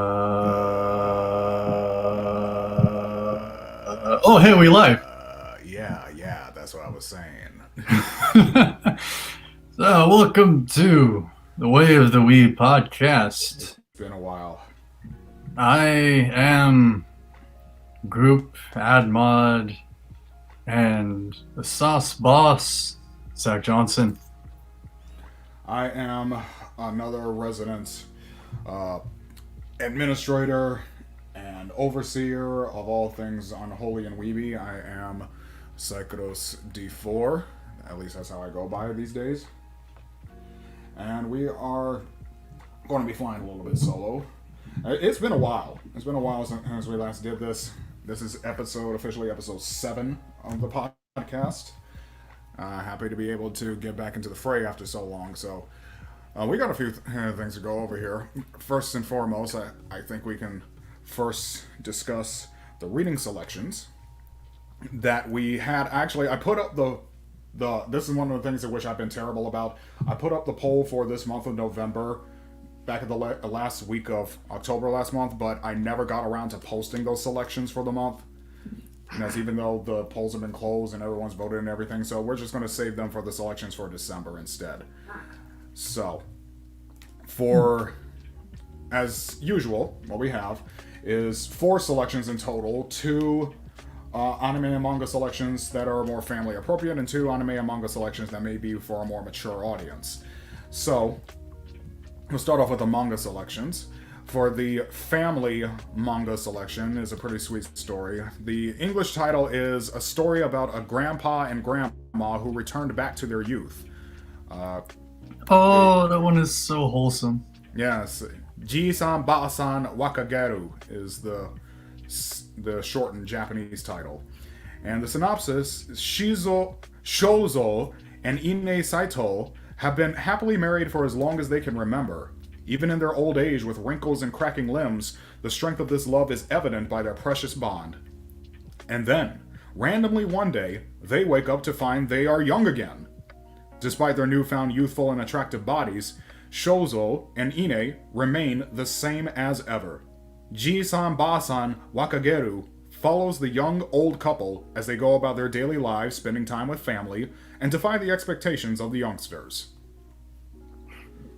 Oh, hey, we live. Yeah, that's what I was saying. So, welcome to the Way of the Weeb It's podcast. been a while. I am group admod and the sauce boss, Zach Johnson. I am another resident uh, administrator and overseer of all things unholy and weeby. I am Psychos D4. At least that's how I go by these days. And we are going to be flying a little bit solo. It's been a while. It's been a while since we last did this. This is officially episode 7 of the podcast. Happy to be able to get back into the fray after so long. So, we got a few things to go over here. First and foremost, I think we can first discuss the reading selections that we had. Actually, I put up the this is one of the things in which I've been terrible about. I put up the poll for this month of November back at the last week of October last month, but I never got around to posting those selections for the month. And that's even though the polls have been closed and everyone's voted and everything. So we're just going to save them for the selections for December instead. So, as usual, what we have is 4 selections in total. 2 anime and manga selections that are more family appropriate, and 2 anime and manga selections that may be for a more mature audience. So, we'll start off with the manga selections. For the family manga selection is a pretty sweet story. The English title is A Story About a Grandpa and Grandma Who Returned Back to Their Youth. Oh, that one is so wholesome. Yes, Ji-san Ba-san Wakageru is the shortened Japanese title. And the synopsis is Shozo and Ine Saito have been happily married for as long as they can remember. Even in their old age with wrinkles and cracking limbs, the strength of this love is evident by their precious bond. And then, randomly one day, they wake up to find they are young again. Despite their newfound youthful and attractive bodies, Shozo and Ine remain the same as ever. Ji-san Ba-san Wakageru follows the young old couple as they go about their daily lives spending time with family and defy the expectations of the youngsters.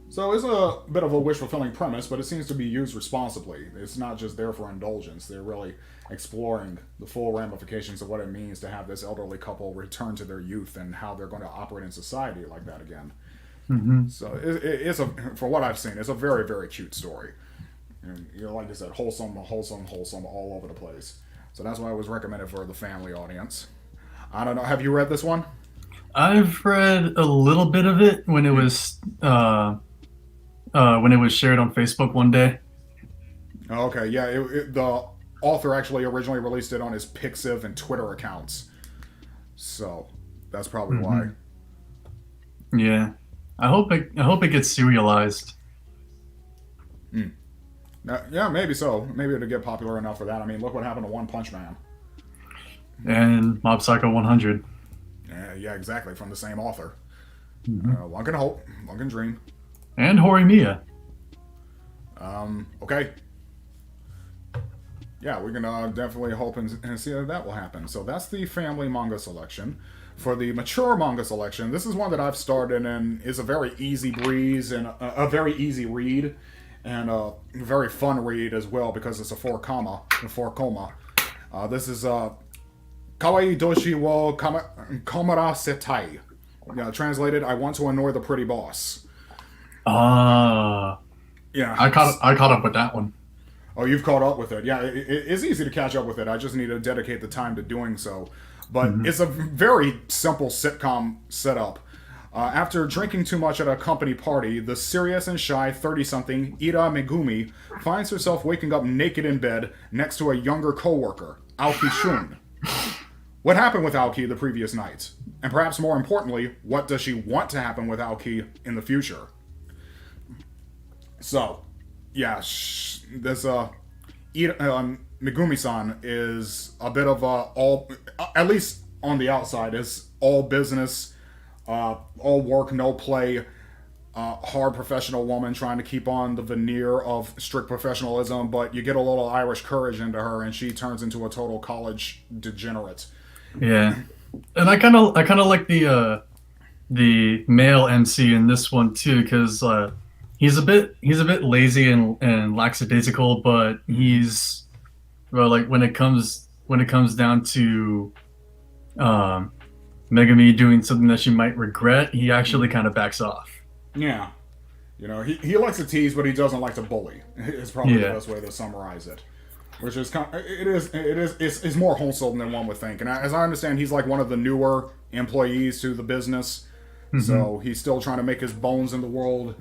So it's a bit of a wish-fulfilling premise, but it seems to be used responsibly. It's not just there for indulgence. They're really exploring the full ramifications of what it means to have this elderly couple return to their youth and how they're going to operate in society like that again. Mm-hmm. So it's for what I've seen, it's a very, very cute story. And, like I said, wholesome all over the place. So that's why it was recommended for the family audience. I don't know. Have you read this one? I've read a little bit of it when it was shared on Facebook one day. Okay, yeah. The author actually originally released it on his Pixiv and Twitter accounts, so that's probably why. Yeah, I hope it gets serialized. Yeah, maybe so. Maybe it'll get popular enough for that. I mean, look what happened to One Punch Man. And Mob Psycho 100. Yeah, exactly. From the same author. Mm-hmm. One can hope, one can dream. And Horimiya. Okay. Yeah, we can definitely hope and see that will happen. So that's the family manga selection. For the mature manga selection, this is one that I've started and is a very easy breeze and a very easy read. And a very fun read as well because it's a 4 comma. This is Kawaii Doshi wo Komara Setai. Translated, I want to annoy the pretty boss. Yeah. I caught up with that one. Oh, you've caught up with it. Yeah, it's easy to catch up with it. I just need to dedicate the time to doing so. But it's a very simple sitcom setup. After drinking too much at a company party, the serious and shy 30-something Ira Megumi finds herself waking up naked in bed next to a younger coworker, Aoki Shun. What happened with Aoki the previous night? And perhaps more importantly, what does she want to happen with Aoki in the future? So, yeah, this Megumi-san is a bit of all, at least on the outside, is all business, all work, no play, hard professional woman trying to keep on the veneer of strict professionalism, but you get a little Irish courage into her, and she turns into a total college degenerate. Yeah. And I kind of like the male MC in this one too, because he's a bit lazy and lackadaisical, but he's well, like when it comes down to um, Megami doing something that she might regret, he actually kind of backs off. Yeah. He likes to tease, but he doesn't like to bully. Is probably the Yeah. best way to summarize it. Which is it's more wholesome than one would think. And as I understand, he's like one of the newer employees to the business, Hmm. so he's still trying to make his bones in the world.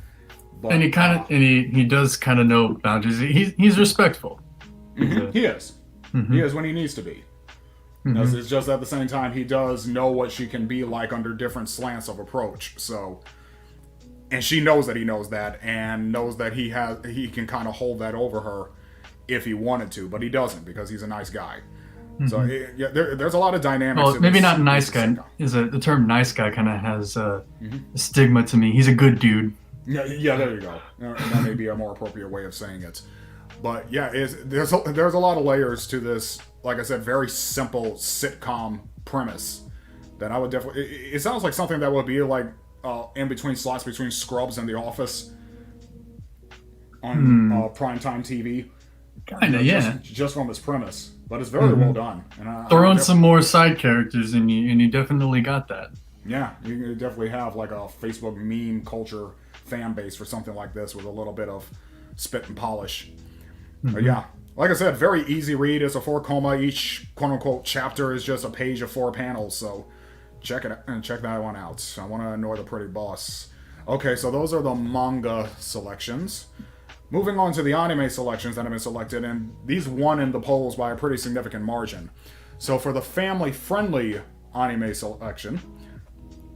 And But he does kind of know boundaries. He's respectful. He's a, he is, he hmm is when he needs to be. hmm It's just at the same time he does know what she can be like under different slants of approach. So, and she knows that he knows that, and knows that he can kind of hold that over her if he wanted to, but he doesn't because he's a nice guy. So hmm yeah, there's a lot of dynamics Well, in maybe this. not nice This guy. sitcom. The term nice guy kind of has a stigma to me. He's a good dude. Yeah, there you go. That may be a more appropriate way of saying it. But yeah, there's a lot of layers to this. Like I said, very simple sitcom premise that I would definitely. It sounds like something that would be like in between slots between Scrubs and The Office on primetime TV. Kind of, yeah. Just from its premise, but it's very well done. And Throw in some more side characters, and you definitely got that. yeah, you can definitely have like a Facebook meme culture fan base for something like this with a little bit of spit and polish. But yeah, like I said, very easy read. It's a 4 coma. Each quote unquote chapter is just a page of 4 panels. So check it and check that one out. I want to annoy the pretty boss. Okay, so those are the manga selections. Moving on to the anime selections that have been selected, and these won in the polls by a pretty significant margin. So for the family-friendly anime selection,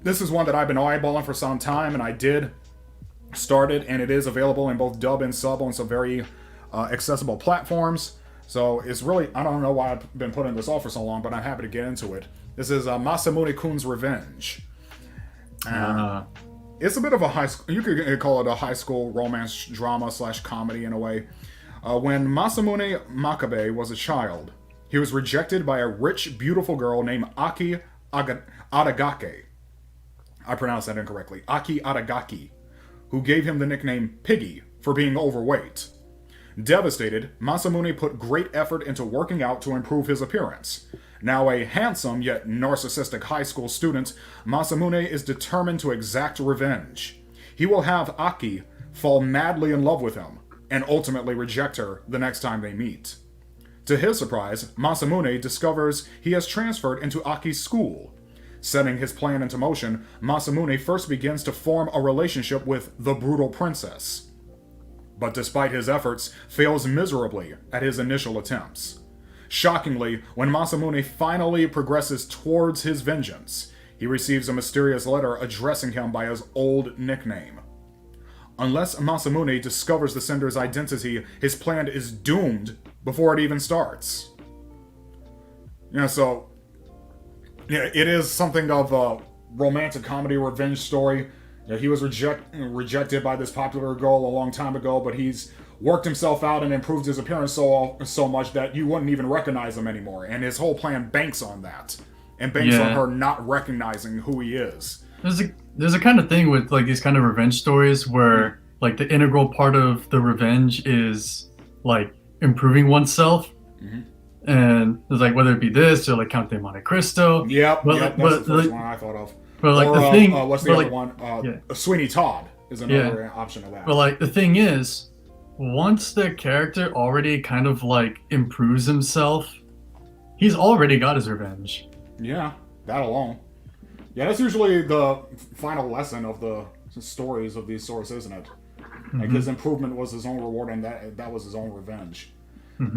this is one that I've been eyeballing for some time, and I did start it, and it is available in both dub and sub on some very accessible platforms. So it's really, I don't know why I've been putting this off for so long, but I'm happy to get into it. This is Masamune-kun's Revenge. Uh, It's a bit of a high school, you could call it a high school romance drama slash comedy in a way. When Masamune Makabe was a child, he was rejected by a rich, beautiful girl named Adagake. I pronounced that incorrectly. Aki Adagaki, who gave him the nickname Piggy for being overweight. Devastated, Masamune put great effort into working out to improve his appearance. Now a handsome yet narcissistic high school student, Masamune is determined to exact revenge. He will have Aki fall madly in love with him, and ultimately reject her the next time they meet. To his surprise, Masamune discovers he has transferred into Aki's school. Setting his plan into motion, Masamune first begins to form a relationship with the brutal princess. But despite his efforts, fails miserably at his initial attempts. Shockingly, when Masamune finally progresses towards his vengeance, he receives a mysterious letter addressing him by his old nickname. Unless Masamune discovers the sender's identity, his plan is doomed before it even starts. So yeah, it is something of a romantic comedy revenge story. He was rejected by this popular girl a long time ago, but he's worked himself out and improved his appearance so much that you wouldn't even recognize him anymore. And his whole plan banks on that, and banks on her not recognizing who he is. there's a kind of thing with like these kind of revenge stories where like the integral part of the revenge is like improving oneself. And it's like whether it be this or like Count de Monte Cristo. Yep, but that's but the first one I thought of. but like Or the thing, what's the but other like one? yeah. Sweeney Todd is another option of that. But like the thing is, once the character already kind of like improves himself, he's already got his revenge. Yeah, that alone. Yeah, that's usually the final lesson of the stories of these sorts, isn't it? Like his improvement was his own reward, and that was his own revenge.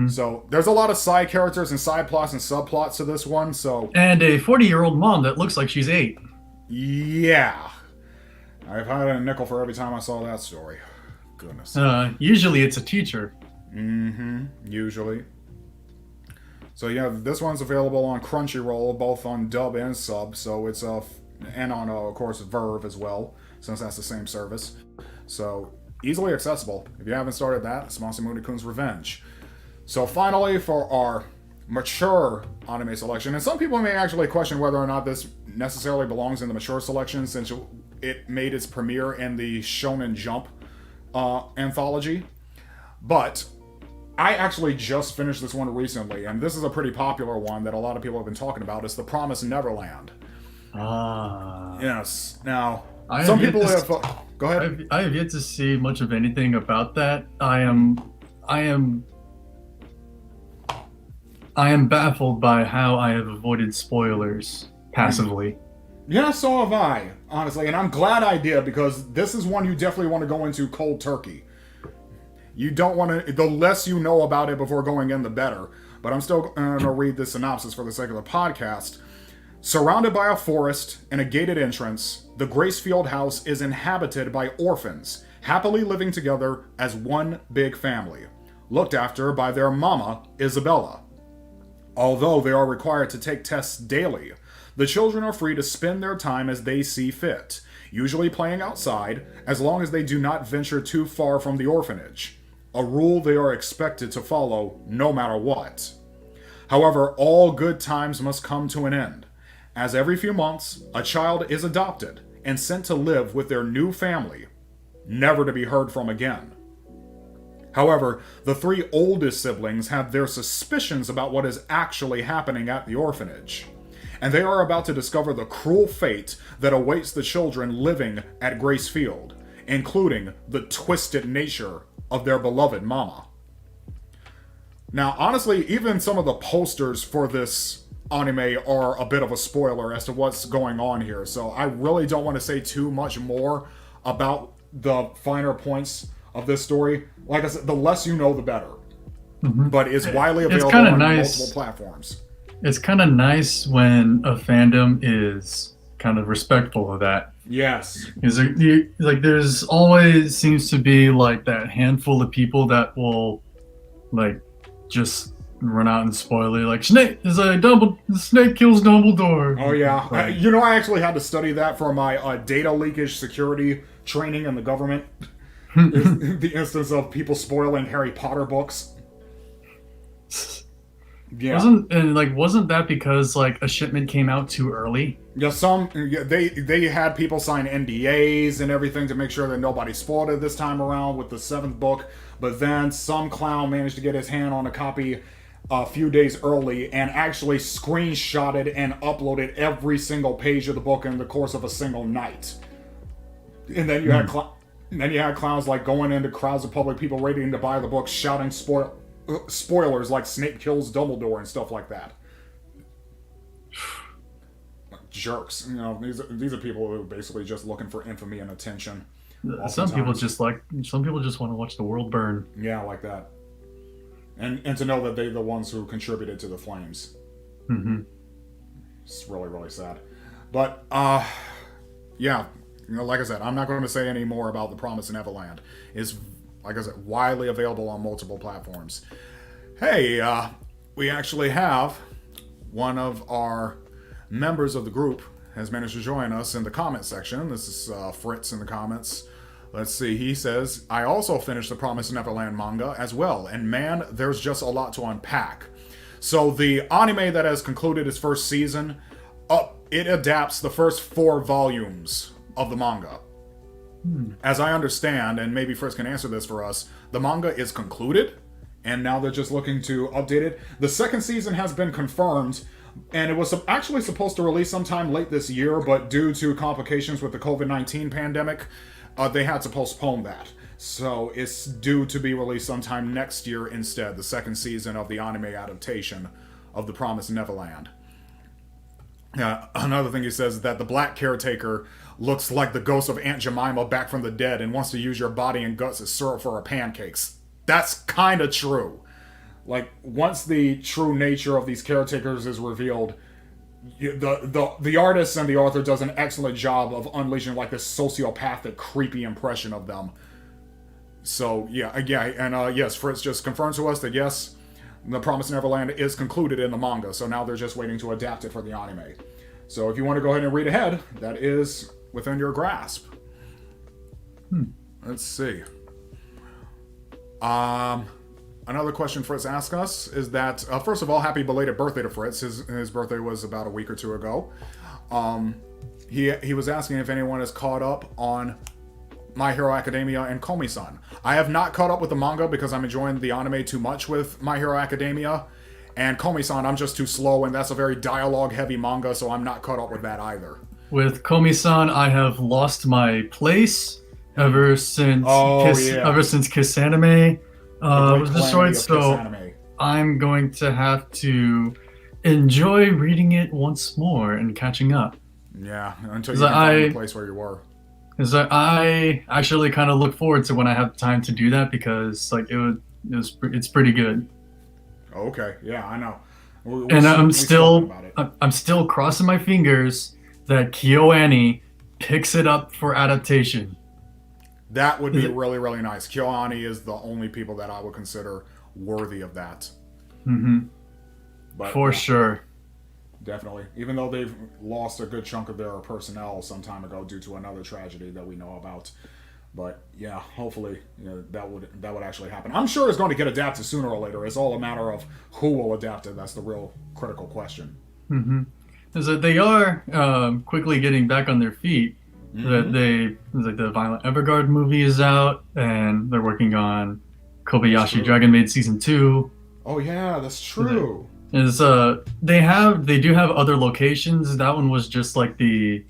So there's a lot of side characters and side plots and subplots to this one. So And a 40-year-old mom that looks like she's 8. yeah, I've had a nickel for every time I saw that story. Goodness. Usually it's a teacher. Usually. So yeah, this one's available on Crunchyroll, both on dub and sub. So it's and on of course Verve as well. since that's the same service. So easily accessible. If you haven't started that, it's Masamune Kun's Revenge. So finally, for our mature anime selection, and some people may actually question whether or not this necessarily belongs in the mature selection since it made its premiere in the Shonen Jump anthology. But I actually just finished this one recently, and this is a pretty popular one that a lot of people have been talking about. It's The Promised Neverland. Yes. Now, some people have... Go ahead. I have yet to see much of anything about that. I am baffled by how I have avoided spoilers passively. Yeah, so have I, honestly, and I'm glad I did because this is one you definitely want to go into cold turkey. You don't want to, the less you know about it before going in, the better. But I'm still going to read the synopsis for the sake of the podcast. Surrounded by a forest and a gated entrance, the Gracefield house is inhabited by orphans, happily living together as one big family, looked after by their mama, Isabella. Although they are required to take tests daily, the children are free to spend their time as they see fit, usually playing outside, as long as they do not venture too far from the orphanage, a rule they are expected to follow no matter what. However, all good times must come to an end, as every few months, a child is adopted and sent to live with their new family, never to be heard from again. However, the three oldest siblings have their suspicions about what is actually happening at the orphanage, and they are about to discover the cruel fate that awaits the children living at Gracefield, including the twisted nature of their beloved mama. Now, honestly, even some of the posters for this anime are a bit of a spoiler as to what's going on here, so I really don't want to say too much more about the finer points of this story. Like I said, the less you know, the better. Mm-hmm. But it's widely available on multiple platforms. It's kind of nice when a fandom is kind of respectful of that. Yes. There's always seems to be like that handful of people that will like just run out and spoil it. Like the snake kills Dumbledore. Oh yeah. Like, I actually had to study that for my data leakage security training in the government. The instance of people spoiling Harry Potter books. Yeah. Wasn't that because like a shipment came out too early? Yeah, they had people sign NDAs and everything to make sure that nobody spoiled it this time around with the 7th book, but then some clown managed to get his hand on a copy a few days early and actually screenshotted and uploaded every single page of the book in the course of a single night. And then you had clowns like going into crowds of public people waiting to buy the book, shouting spoilers like Snape kills Dumbledore and stuff like that. Jerks. These are people who are basically just looking for infamy and attention. Some people just want to watch the world burn. Yeah, like that. And to know that they're the ones who contributed to the flames. Mm-hmm. It's really, really sad. But, yeah. Like I said, I'm not going to say any more about The Promised Neverland. It's, like I said, widely available on multiple platforms. Hey, we actually have one of our members of the group has managed to join us in the comment section. This is Fritz in the comments. Let's see, he says, I also finished the Promised Neverland manga as well, and man, there's just a lot to unpack. So the anime that has concluded its first season, it adapts the first 4 volumes of the manga. As I understand, and maybe Fritz can answer this for us, the manga is concluded, and now they're just looking to update it. The second season has been confirmed, and it was actually supposed to release sometime late this year, but due to complications with the COVID-19 pandemic, they had to postpone that. So it's due to be released sometime next year instead, the second season of the anime adaptation of The Promised Neverland. Another thing he says is that the black caretaker looks like the ghost of Aunt Jemima back from the dead and wants to use your body and guts as syrup for her pancakes. That's kind of true. Like, once the true nature of these caretakers is revealed, the artist and the author does an excellent job of unleashing like this sociopathic, creepy impression of them. So yes, Fritz just confirmed to us that yes, The Promised Neverland is concluded in the manga, so now they're just waiting to adapt it for the anime. So if you want to go ahead and read ahead, that is within your grasp. Let's see. Another question Fritz asked us is that first of all, happy belated birthday to Fritz. His birthday was about a week or two ago. He was asking if anyone is caught up on My Hero Academia and Komi-san. I have not caught up with the manga because I'm enjoying the anime too much with My Hero Academia. And Komi-san, I'm just too slow, and that's a very dialogue-heavy manga, so I'm not caught up with that either. With Komi-san, I have lost my place ever since ever since Kiss Anime was destroyed. So I'm going to have to enjoy reading it once more and catching up. Yeah, until you can find the place where you were. Because I actually kind of look forward to when I have time to do that because like it's pretty good. Okay, yeah, I know. And I'm still crossing my fingers that KyoAni picks it up for adaptation. That would be really, really nice. KyoAni is the only people that I would consider worthy of that. Mm-hmm. But, for sure. Definitely. Even though they've lost a good chunk of their personnel some time ago due to another tragedy that we know about. But yeah, hopefully that would actually happen. I'm sure it's going to get adapted sooner or later. It's all a matter of who will adapt it. That's the real critical question. Mm-hmm. So they are quickly getting back on their feet. Mm-hmm. Like the Violent Evergarden movie is out, and they're working on Kobayashi Dragon Maid season 2. Oh yeah, that's true. They do have other locations. That one was just like the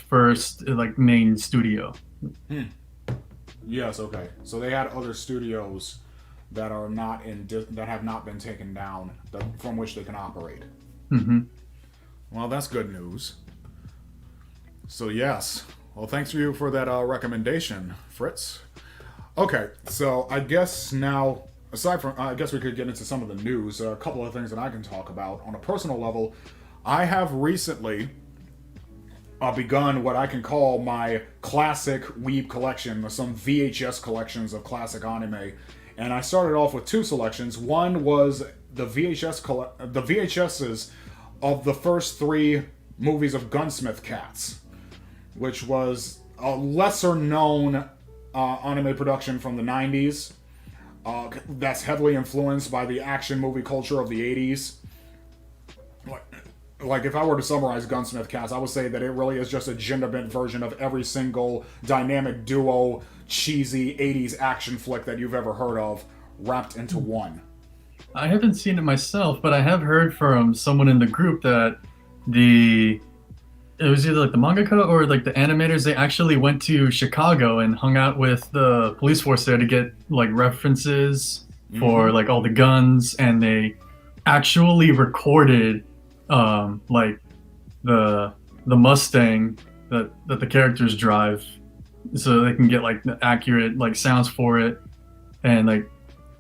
first like main studio. Yes, okay. So they had other studios that are not that have not been taken down from which they can operate. Mm-hmm. Well, that's good news. So yes. Well, thanks to you for that recommendation, Fritz. Okay, so I guess now, aside from, I guess we could get into some of the news. A couple of things that I can talk about. On a personal level, I have recently begun what I can call my classic Weeb collection, some VHS collections of classic anime. And I started off with 2 selections. One was the VHSs of the first 3 movies of Gunsmith Cats, which was a lesser known anime production from the 90s that's heavily influenced by the action movie culture of the 80s. Like, if I were to summarize Gunsmith Cats, I would say that it really is just a gender-bent version of every single dynamic duo, cheesy 80s action flick that you've ever heard of, wrapped into one. I haven't seen it myself, but I have heard from someone in the group that it was either like the mangaka or like the animators, they actually went to Chicago and hung out with the police force there to get like references for like all the guns, and they actually recorded like the Mustang that the characters drive, so they can get like the accurate like sounds for it. And like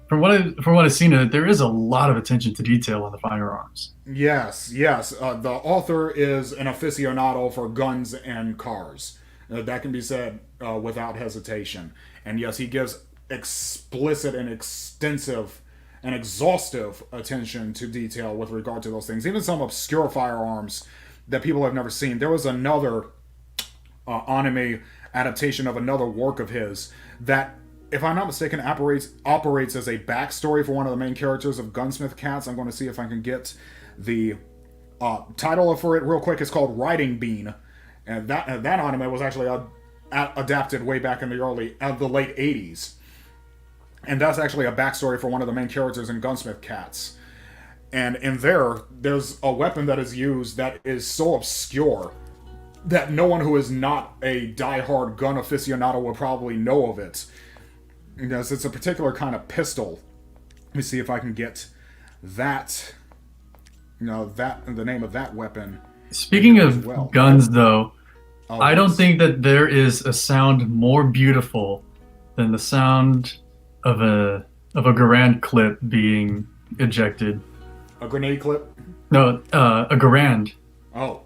from what I've seen, there is a lot of attention to detail on the firearms. Yes. The author is an aficionado for guns and cars. That can be said without hesitation. And yes, he gives explicit and extensive and exhaustive attention to detail with regard to those things. Even some obscure firearms that people have never seen. There was another anime adaptation of another work of his that, if I'm not mistaken, operates as a backstory for one of the main characters of Gunsmith Cats. I'm going to see if I can get the title for it real quick. It's called Riding Bean, and that anime was actually adapted way back in the late 80s. And that's actually a backstory for one of the main characters in Gunsmith Cats. And in there's a weapon that is used that is so obscure that no one who is not a die-hard gun aficionado will probably know of it. Because it's a particular kind of pistol. Let me see if I can get that, the name of that weapon. Speaking of guns, though, I don't think that there is a sound more beautiful than the sound of a Garand clip being ejected. A grenade clip? No, a Garand. Oh.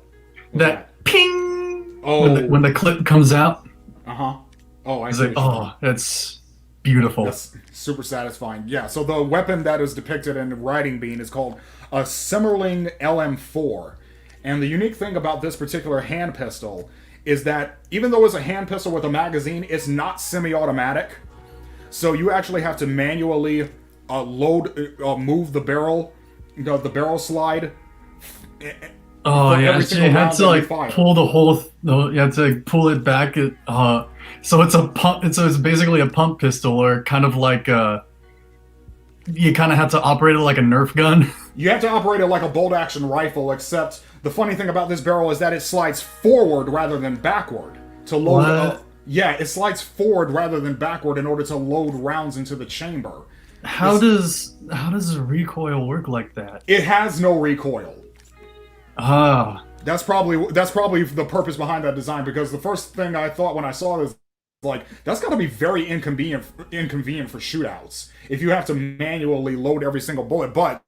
That ping! Oh. When the clip comes out. Uh-huh. Oh, I see. It's like, that's beautiful. That's super satisfying. Yeah, so the weapon that is depicted in Riding Bean is called a Simmerling LM4. And the unique thing about this particular hand pistol is that even though it's a hand pistol with a magazine, it's not semi-automatic. So you actually have to manually move the barrel, the barrel slide. Oh For yeah, every so single you had round to that you like fire. pull the whole. No, you had to like, pull it back. So it's a pump. So it's basically a pump pistol, or kind of like you kind of have to operate it like a Nerf gun. You have to operate it like a bolt action rifle, except the funny thing about this barrel is that it slides forward rather than backward to load. What? Yeah, it slides forward rather than backward in order to load rounds into the chamber. How does the recoil work like that? It has no recoil. Ah, That's probably the purpose behind that design, because the first thing I thought when I saw this, like, that's got to be very inconvenient for shootouts if you have to manually load every single bullet. But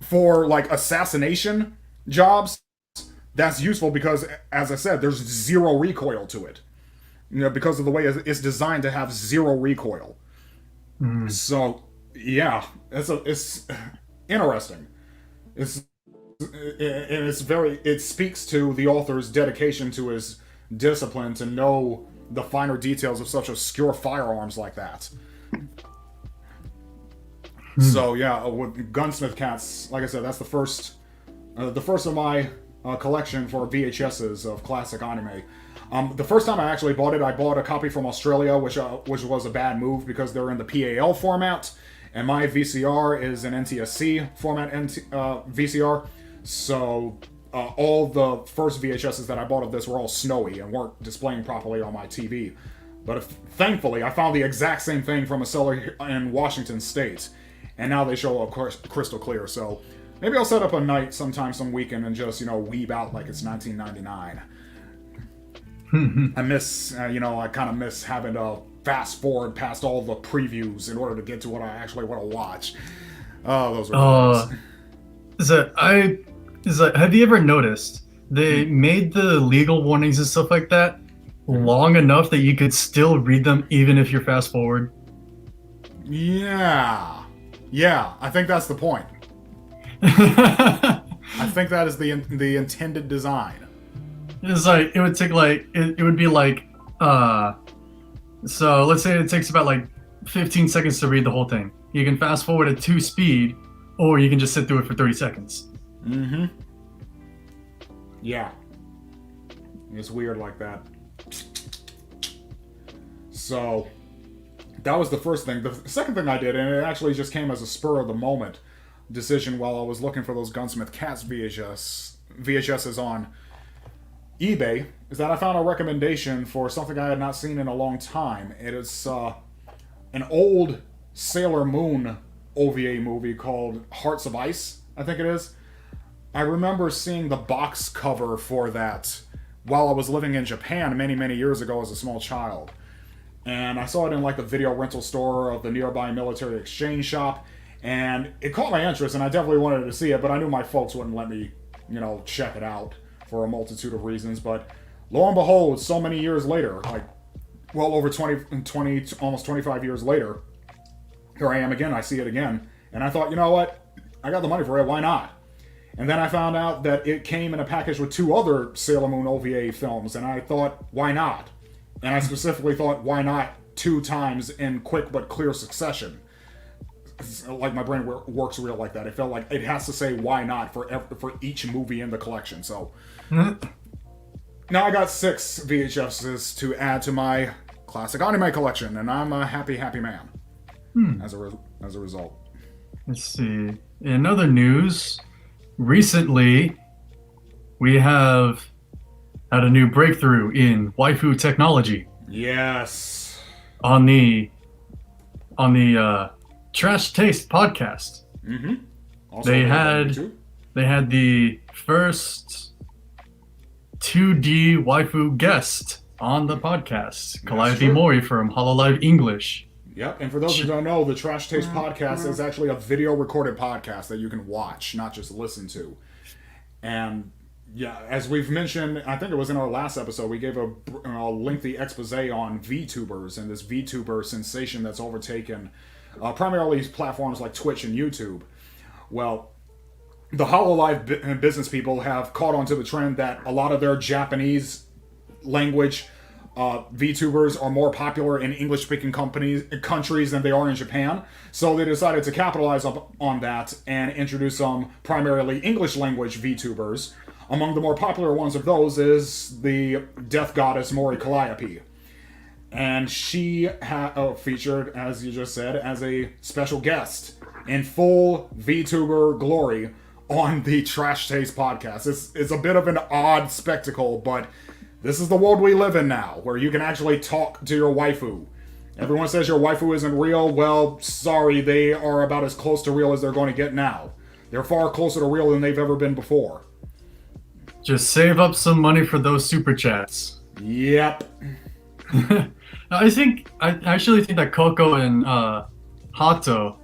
for like assassination jobs, that's useful because, as I said, there's zero recoil to it. Because of the way it's designed to have zero recoil. So yeah, it's interesting. It's and it speaks to the author's dedication to his discipline to know the finer details of such obscure firearms like that. So yeah, with Gunsmith Cats, like I said, that's the first of my collection for VHSs of classic anime. The first time I actually bought it, I bought a copy from Australia, which was a bad move because they're in the PAL format, and my VCR is an NTSC format VCR. So all the first VHSs that I bought of this were all snowy and weren't displaying properly on my TV. But thankfully, I found the exact same thing from a seller in Washington State, and now they show, of course, crystal clear. So maybe I'll set up a night sometime, some weekend, and just weeb out like it's 1999. I kind of miss having to fast forward past all the previews in order to get to what I actually want to watch. Oh, those are have you ever noticed they made the legal warnings and stuff like that long enough that you could still read them even if you're fast forward? Yeah, I think that's the point. I think that is the intended design. It's like it would take like it would be like so let's say it takes about like 15 seconds to read the whole thing. You can fast forward at 2 speed, or you can just sit through it for 30 seconds. Yeah. It's weird like that. So that was the first thing. The second thing I did, and it actually just came as a spur of the moment decision while I was looking for those Gunsmith Cats VHSs on eBay, is that I found a recommendation for something I had not seen in a long time. It is an old Sailor Moon OVA movie called Hearts of Ice, I think it is. I remember seeing the box cover for that while I was living in Japan many, many years ago as a small child. And I saw it in like the video rental store of the nearby military exchange shop, and it caught my interest, and I definitely wanted to see it, but I knew my folks wouldn't let me, check it out for a multitude of reasons. But lo and behold, so many years later, like well over 20 almost 25 years later, here I am again. I see it again, and I thought, you know what, I got the money for it, why not? And then I found out that it came in a package with 2 other Sailor Moon OVA films, and I thought, why not? And I specifically thought, why not 2 times in quick but clear succession? Like my brain works real like that. It felt like it has to say why not for each movie in the collection. So now I got 6 VHSs to add to my classic anime collection, and I'm a happy man as a result. Let's see. In other news, recently we have had a new breakthrough in waifu technology. Yes. On the Trash Taste podcast. Also they had the first 2D waifu guest on the podcast, Calliope Mori from Hololive English. Yep, and for those who don't know, the Trash Taste podcast is actually a video recorded podcast that you can watch, not just listen to. And yeah, as we've mentioned, I think it was in our last episode, we gave a lengthy expose on VTubers and this VTuber sensation that's overtaken primarily platforms like Twitch and YouTube. Well, the Hololive business people have caught on to the trend that a lot of their Japanese language VTubers are more popular in English-speaking countries than they are in Japan. So they decided to capitalize on that and introduce some primarily English-language VTubers. Among the more popular ones of those is the death goddess Mori Calliope. And she featured, as you just said, as a special guest in full VTuber glory on the Trash Taste podcast. It's a bit of an odd spectacle, but this is the world we live in now, where you can actually talk to your waifu. Everyone says your waifu isn't real. Well, sorry, they are about as close to real as they're going to get now. They're far closer to real than they've ever been before. Just save up some money for those super chats. Yep. I actually think that Coco and Hato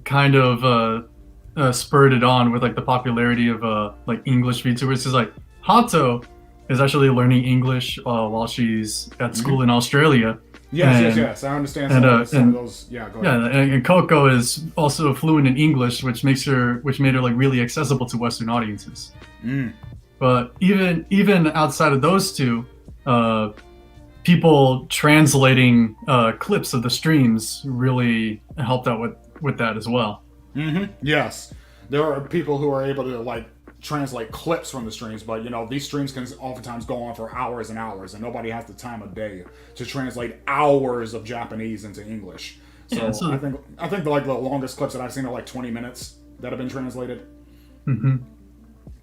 kind of spurred it on with like the popularity of like English VTubers. Because like Hato is actually learning English while she's at school in Australia. Yes. I understand some of those. Yeah, go ahead. Yeah, and Coco is also fluent in English, which made her like really accessible to Western audiences. But even outside of those two, people translating clips of the streams really helped out with that as well. Yes, there are people who are able to like translate clips from the streams, but these streams can oftentimes go on for hours and hours, and nobody has the time of day to translate hours of Japanese into English. So I think like the longest clips that I've seen are like 20 minutes that have been translated.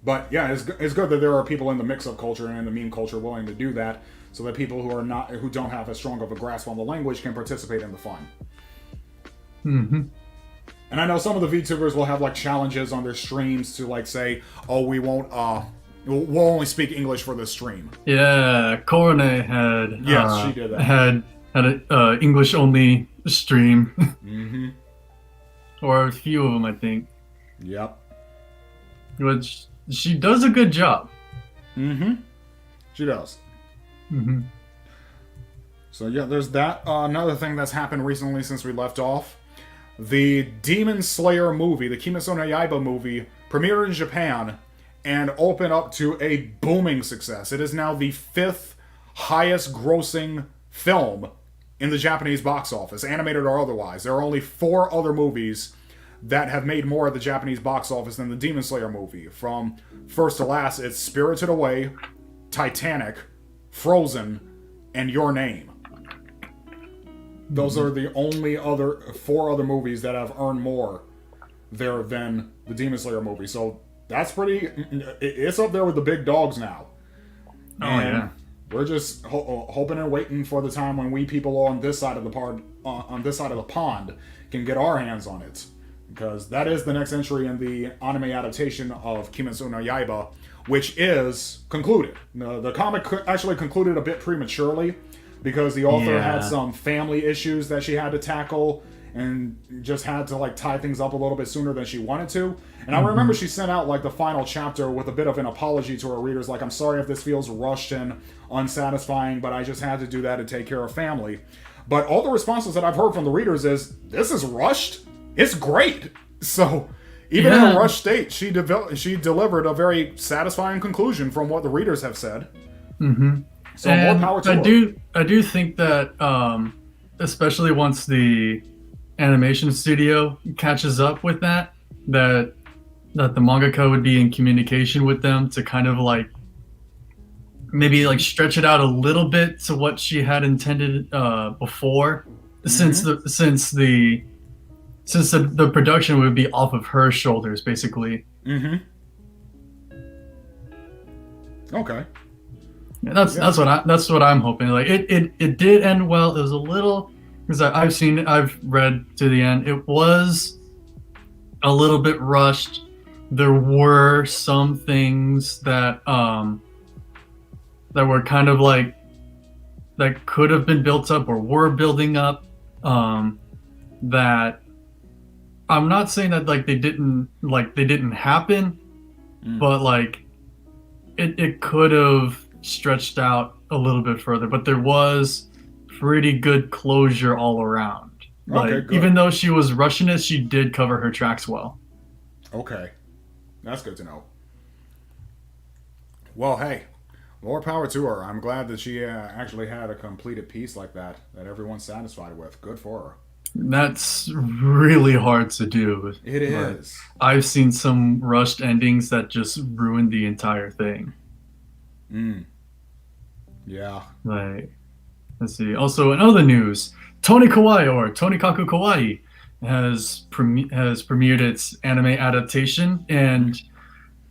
But yeah, it's good that there are people in the mix-up culture and in the meme culture willing to do that, so that people who don't have as strong of a grasp on the language can participate in the fun. And I know some of the VTubers will have like challenges on their streams to like say, "Oh, we'll only speak English for this stream." Yeah, Korone had she did that. had an English only stream, or a few of them, I think. Yep. Which she does a good job. She does. So yeah, there's that. Another thing that's happened recently since we left off. The Demon Slayer movie, the Kimetsu no Yaiba movie, premiered in Japan and opened up to a booming success. It is now the 5th highest grossing film in the Japanese box office, animated or otherwise. There are only 4 other movies that have made more at the Japanese box office than the Demon Slayer movie. From first to last, it's Spirited Away, Titanic, Frozen, and Your Name. Those are the only 4 other movies that have earned more there than the Demon Slayer movie. So that's pretty. It's up there with the big dogs now. And we're just hoping and waiting for the time when we people on this side of the pond can get our hands on it, because that is the next entry in the anime adaptation of Kimetsu no Yaiba, which is concluded. The comic actually concluded a bit prematurely, because the author had some family issues that she had to tackle and just had to like tie things up a little bit sooner than she wanted to. And I remember she sent out like the final chapter with a bit of an apology to her readers, like, "I'm sorry if this feels rushed and unsatisfying, but I just had to do that to take care of family." But all the responses that I've heard from the readers is, "This is rushed? It's great." So even in a rushed state, she delivered a very satisfying conclusion from what the readers have said. So and more power to her. I do think that, especially once the animation studio catches up with that the mangaka would be in communication with them to kind of like maybe like stretch it out a little bit to what she had intended before, since the production would be off of her shoulders basically. Okay. Yeah, that's what I'm hoping. Like it did end well. It was a little, because I've read to the end. It was a little bit rushed. There were some things that were kind of like that could have been built up or were building up. That I'm not saying that like they didn't happen, but like it could have stretched out a little bit further, but there was pretty good closure all around. Like, okay, good. Even though she was rushing it, she did cover her tracks well. Okay, that's good to know. Well, hey, more power to her. I'm glad that she actually had a completed piece like that everyone's satisfied with. Good for her. That's really hard to do. It Like, is. I've seen some rushed endings that just ruined the entire thing. Mm. Yeah. Like, let's see. Also, in other news, Tony Kawaii or Tonikaku Kawaii has premiered its anime adaptation, and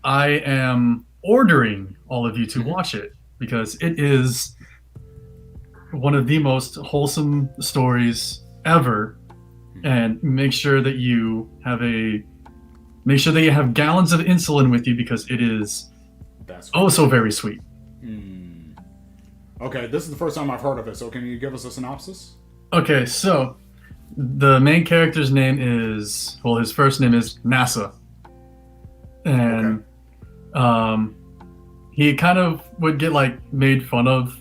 I am ordering all of you to Mm-hmm. watch it because it is one of the most wholesome stories ever. And make sure that you have gallons of insulin with you because it is That's oh good. so very sweet. Mm. Okay, this is the first time I've heard of it, so can you give us a synopsis? Okay, so the main character's name is, well, his first name is NASA, Okay. and um, he kind of would get like made fun of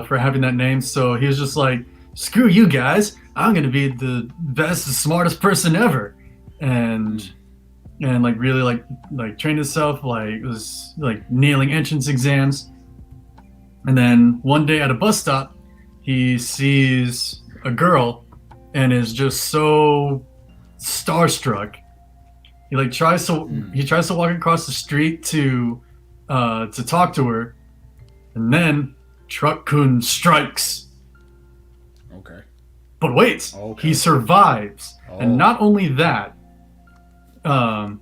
for having that name. So he was just like, "Screw you guys! I'm gonna be the best, smartest person ever," and like really like trained himself, like was like nailing entrance exams. And then one day at a bus stop, he sees a girl and is just so starstruck. He tries to walk across the street to talk to her, and then Truck Kun strikes. Okay. But wait, he Okay. survives, and Oh. not only that, um,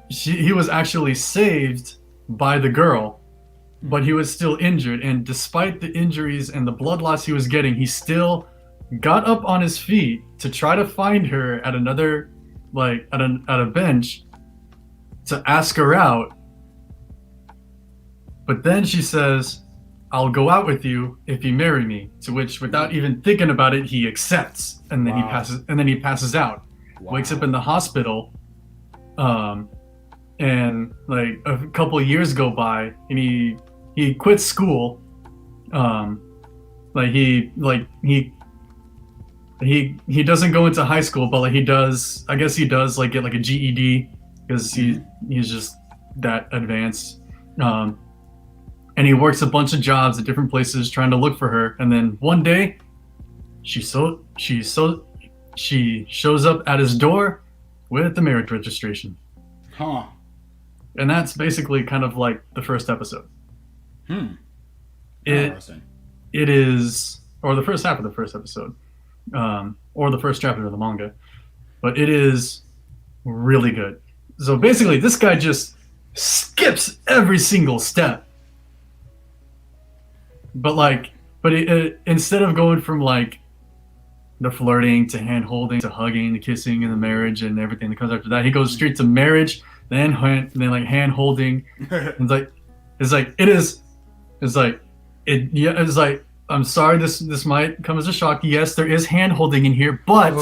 he was actually saved by the girl, but he was still injured. And despite the injuries and the blood loss he was getting, he still got up on his feet to try to find her at another, like at a bench, to ask her out. But then she says, "I'll go out with you if you marry me." To which, without even thinking about it, he accepts, and then Wow. he passes out, wakes up Wow. in the hospital, um, and like a couple of years go by, and he quits school. Um, he doesn't go into high school, but like he does. I guess he does like get like a GED because he's just that advanced. Um, and he works a bunch of jobs at different places trying to look for her. And then one day, she shows up at his door with the marriage registration, Huh. and that's basically kind of like the first episode. Hmm. It Interesting. it is, or the first half of the first episode, or the first chapter of the manga, but it is really good. So basically, this guy just skips every single step, but instead of going from like the flirting to hand holding to hugging to kissing and the marriage and everything that comes after that, he goes straight to marriage, then like hand holding. It's like it is. It's like it. Yeah. It's like, I'm sorry. This might come as a shock. Yes, there is hand holding in here, but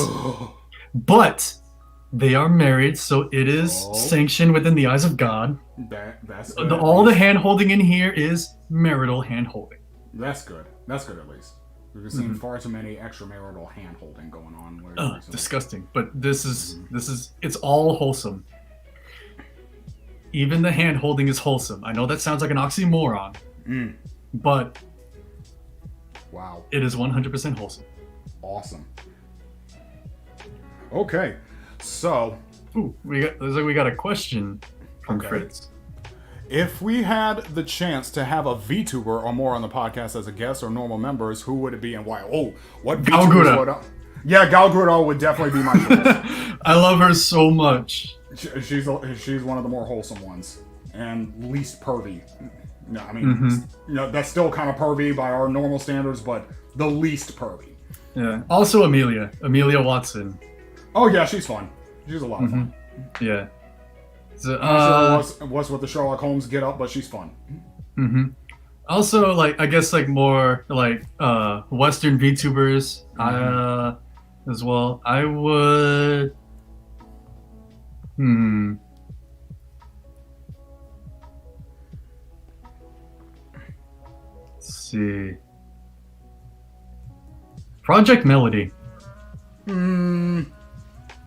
they are married, so it is Oh, sanctioned within the eyes of God. that's good at All the least. hand holding in here is marital hand holding. That's good. That's good at least. We've seen far too many extramarital hand holding going on recently. Disgusting. But it's all wholesome. Even the hand holding is wholesome. I know that sounds like an oxymoron, but Wow. it is 100% wholesome. Awesome. Okay. So, Ooh, looks like we got a question from Okay. Fritz. if we had the chance to have a VTuber or more on the podcast as a guest or normal members, who would it be and why? Oh, what VTubers Galgura. would? Yeah, Galgura would definitely be my choice. I love her so much. She's one of the more wholesome ones and least pervy. No, I mean, that's still kind of pervy by our normal standards, but the least pervy. Yeah. Also Amelia Watson. Oh yeah, she's fun. She's a lot of fun. Yeah. So, I'm sure what's with the Sherlock Holmes get up, but she's fun. also, like, I guess like more like Western VTubers as well. I would. Let's see. Project Melody.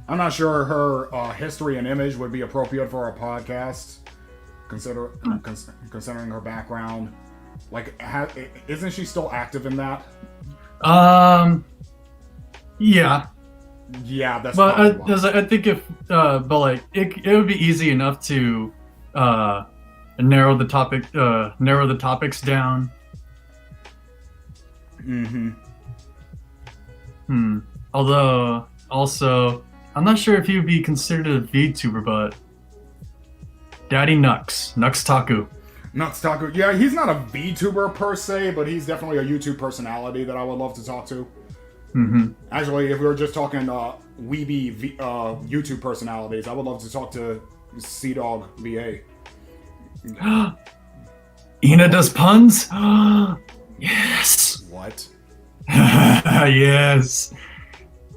I'm not sure her history and image would be appropriate for a podcast, considering her background. Like, isn't she still active in that? Yeah. Yeah, that's. But I think if, but like it would be easy enough to narrow the topics down. Although, also, I'm not sure if he would be considered a VTuber, but Daddy Nux Taku. Nux Taku. Yeah, he's not a VTuber per se, but he's definitely a YouTube personality that I would love to talk to. Actually, if we were just talking weeby YouTube personalities, I would love to talk to Sea-Dog VA. Ina does puns? Yes. What? Yes.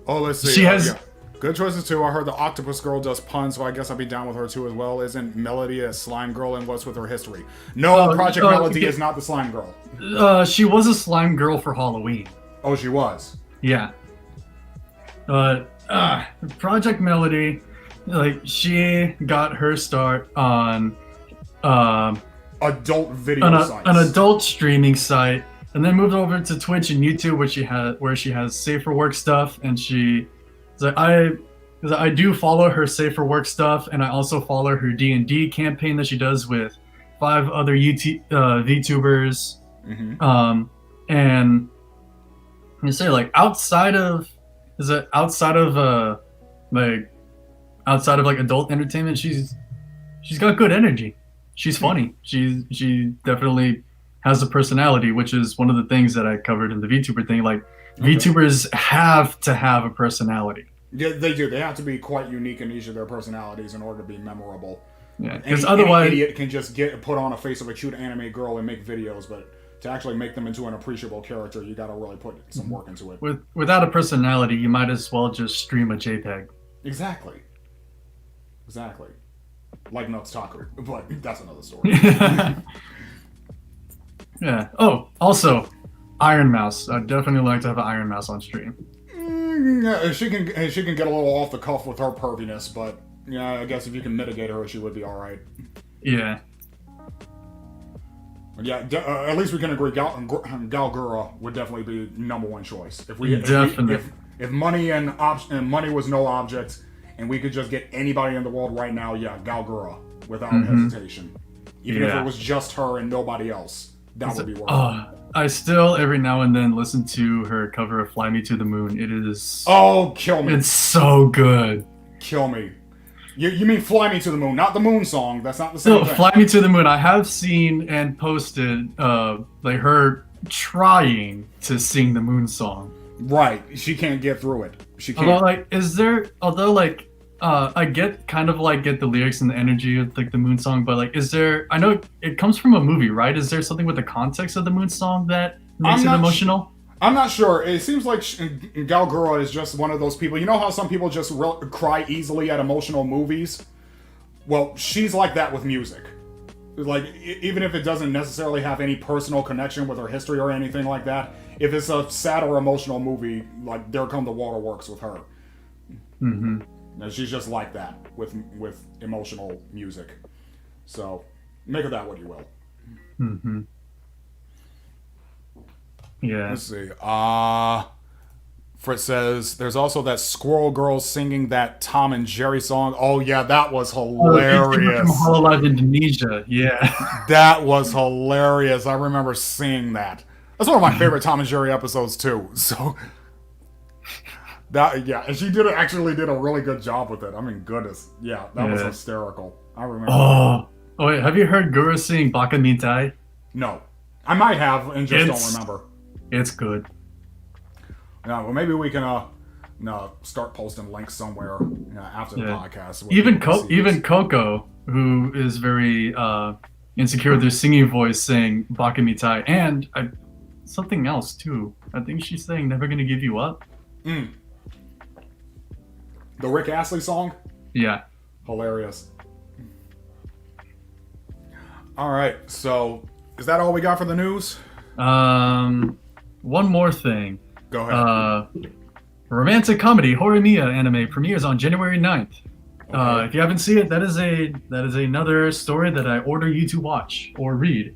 Oh, let's see. She has... Yeah. Good choices too. I heard the Octopus Girl does puns, so I guess I'll be down with her too as well. Isn't Melody a slime girl, and what's with her history? No, Project Melody is not the slime girl. She was a slime girl for Halloween. Oh, she was? Yeah. Project Melody, like, she got her start on adult video sites. An adult streaming site, and then moved over to Twitch and YouTube, where she has safe for work stuff, and I do follow her safe for work stuff, and I also follow her D&D campaign that she does with 5 other VTubers. And you say, like, outside of adult entertainment, she's got good energy. She's funny. She definitely has a personality, which is one of the things that I covered in the VTuber thing. Like, VTubers have to have a personality. Yeah, they do. They have to be quite unique in each of their personalities in order to be memorable. Yeah, because otherwise, any idiot can just put on a face of a cute anime girl and make videos, but to actually make them into an appreciable character, you got to really put some work into it. Without a personality, you might as well just stream a JPEG. Exactly. Like Nux Taku, but that's another story. Yeah. Oh, also, Iron Mouse. I'd definitely like to have an Iron Mouse on stream. Yeah, she can get a little off the cuff with her perviness, but yeah, I guess if you can mitigate her, she would be all right. Yeah. Yeah, at least we can agree. Galgura would definitely be #1 choice. If money and money was no object, and we could just get anybody in the world right now, yeah, Galgura without hesitation. Even if it was just her and nobody else, that would be worth it. I still every now and then listen to her cover of "Fly Me to the Moon." It is kill me! It's so good. Kill me. You mean "Fly Me to the Moon," not the Moon song? That's not the same thing. "Fly Me to the Moon." I have seen and posted like her trying to sing the Moon song. Right, she can't get through it. She can't. I get the lyrics and the energy of like the Moon song, but like, I know it comes from a movie, right? Is there something with the context of the Moon song that makes it emotional? I'm not sure. It seems like Galgura is just one of those people. You know how some people just cry easily at emotional movies? Well, she's like that with music. Like, even if it doesn't necessarily have any personal connection with her history or anything like that, if it's a sad or emotional movie, like There Come the Waterworks with her. She's just like that with emotional music. So, make of that what you will. Yeah. Let's see. Fritz says, there's also that Squirrel Girl singing that Tom and Jerry song. Oh, yeah, that was hilarious. From Hololive Indonesia, yeah. That was hilarious. I remember seeing that. That's one of my favorite Tom and Jerry episodes, too. So, and she actually did a really good job with it. I mean, goodness. Yeah, that was hysterical. I remember. Oh, wait, have you heard Guru sing Baka Mintai? No. I might have and just don't remember. It's good. Yeah, well, maybe we can start posting links somewhere after the podcast. Even Coco, who is very insecure with her singing voice, saying Baka Mitai, and something else too. I think she's saying "Never Gonna Give You Up." The Rick Astley song? Yeah. Hilarious. All right, so is that all we got for the news? One more thing. Go ahead. romantic comedy Horimiya anime premieres on January 9th. Okay. If you haven't seen it, that is another story that I order you to watch or read.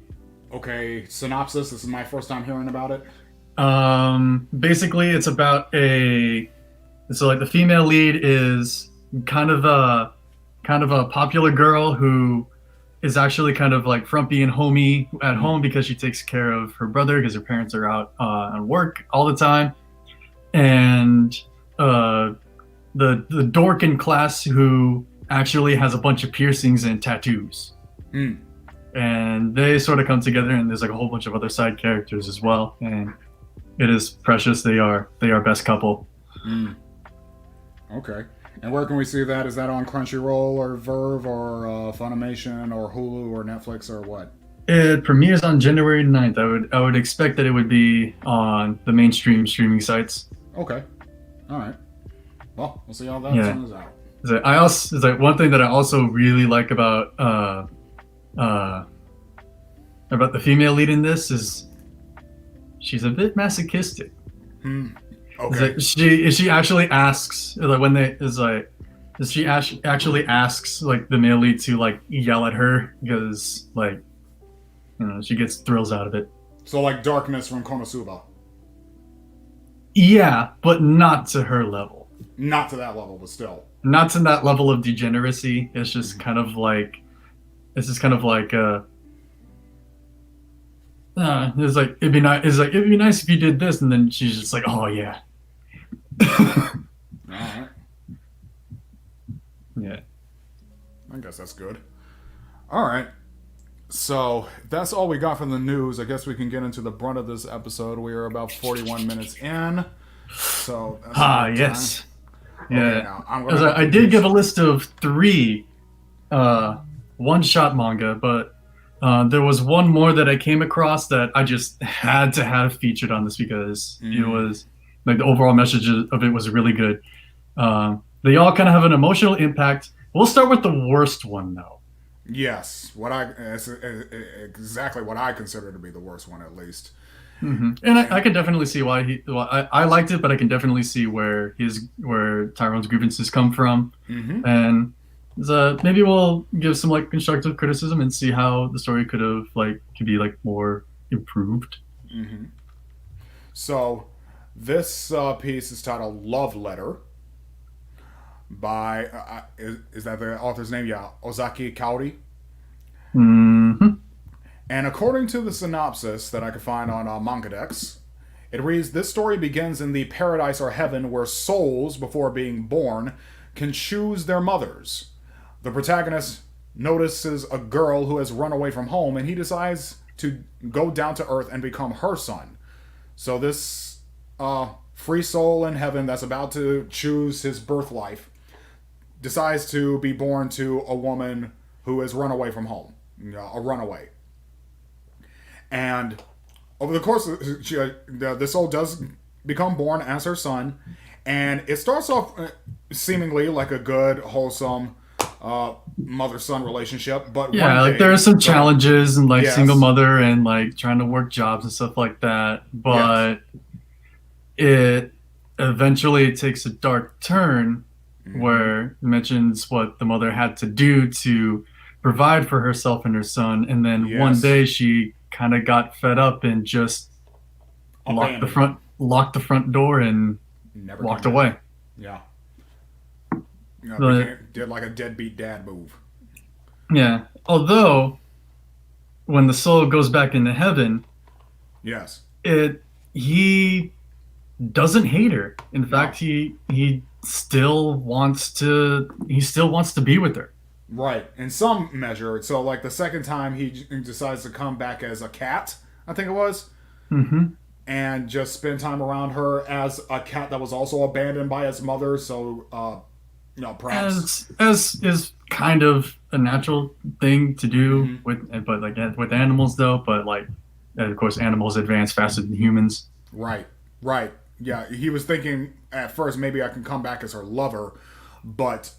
Okay. Synopsis. This is my first time hearing about it. Basically, it's about a so like the female lead is kind of a popular girl who is actually kind of like frumpy and homey at home because she takes care of her brother because her parents are out on work all the time, and uh, the dork in class who actually has a bunch of piercings and tattoos, Mm. and they sort of come together, and there's like a whole bunch of other side characters as well, and it is precious. They are best couple. Mm. Okay. And where can we see that? Is that on Crunchyroll or Verve or Funimation or Hulu or Netflix or what? It premieres on January 9th. I would expect that it would be on the mainstream streaming sites. Okay. All right. Well, we'll see how that Yeah. turns out. It's like one thing that I also really like about the female lead in this is she's a bit masochistic. Hmm. It's Okay. like she actually asks like when they is like she actually asks like the male lead to like yell at her because like she gets thrills out of it. So like Darkness from Konosuba. Yeah, but not to her level. Not to that level, but still. Not to that level of degeneracy. It's just kind of like it's like it'd be nice if you did this, and then she's just like, oh yeah. All right. Yeah. I guess that's good. All right. So that's all we got from the news. I guess we can get into the brunt of this episode. We are about 41 minutes in. So that's a good Yes. time. Yeah. Okay, now I'm As gonna I did give a list of 3 one-shot manga, but there was one more that I came across that I just had to have featured on this because it was like the overall message of it was really good. They all kind of have an emotional impact. We'll start with the worst one though. Yes, it's exactly what I consider to be the worst one, at least. And I can definitely see why I liked it, but I can definitely see where Tyrone's grievances come from, and maybe we'll give some like constructive criticism and see how the story could be like more improved. So this piece is titled "Love Letter" by is that the author's name? Yeah, Ozaki Kaori. And according to the synopsis that I could find on Mangadex, it reads, this story begins in the paradise or heaven where souls, before being born, can choose their mothers. The protagonist notices a girl who has run away from home, and he decides to go down to earth and become her son. So this free soul in heaven that's about to choose his birth life decides to be born to a woman who has run away from home, a runaway. And over the course of the soul does become born as her son, and it starts off seemingly like a good, wholesome mother-son relationship. But Yeah, like there are some challenges and like single mother and like trying to work jobs and stuff like that, but it eventually takes a dark turn where it mentions what the mother had to do to provide for herself and her son, and then one day she kind of got fed up and just locked the front door and never walked away. Yeah. Did like a deadbeat dad move. Yeah. Although when the soul goes back into heaven, yes, he doesn't hate her. In fact, he still wants to be with her. Right, in some measure. So, like the second time, he decides to come back as a cat, I think it was, and just spend time around her as a cat that was also abandoned by his mother. So, perhaps as is kind of a natural thing to do with animals, though. But like, and of course, animals advance faster than humans. Right. Yeah, he was thinking at first maybe I can come back as her lover, but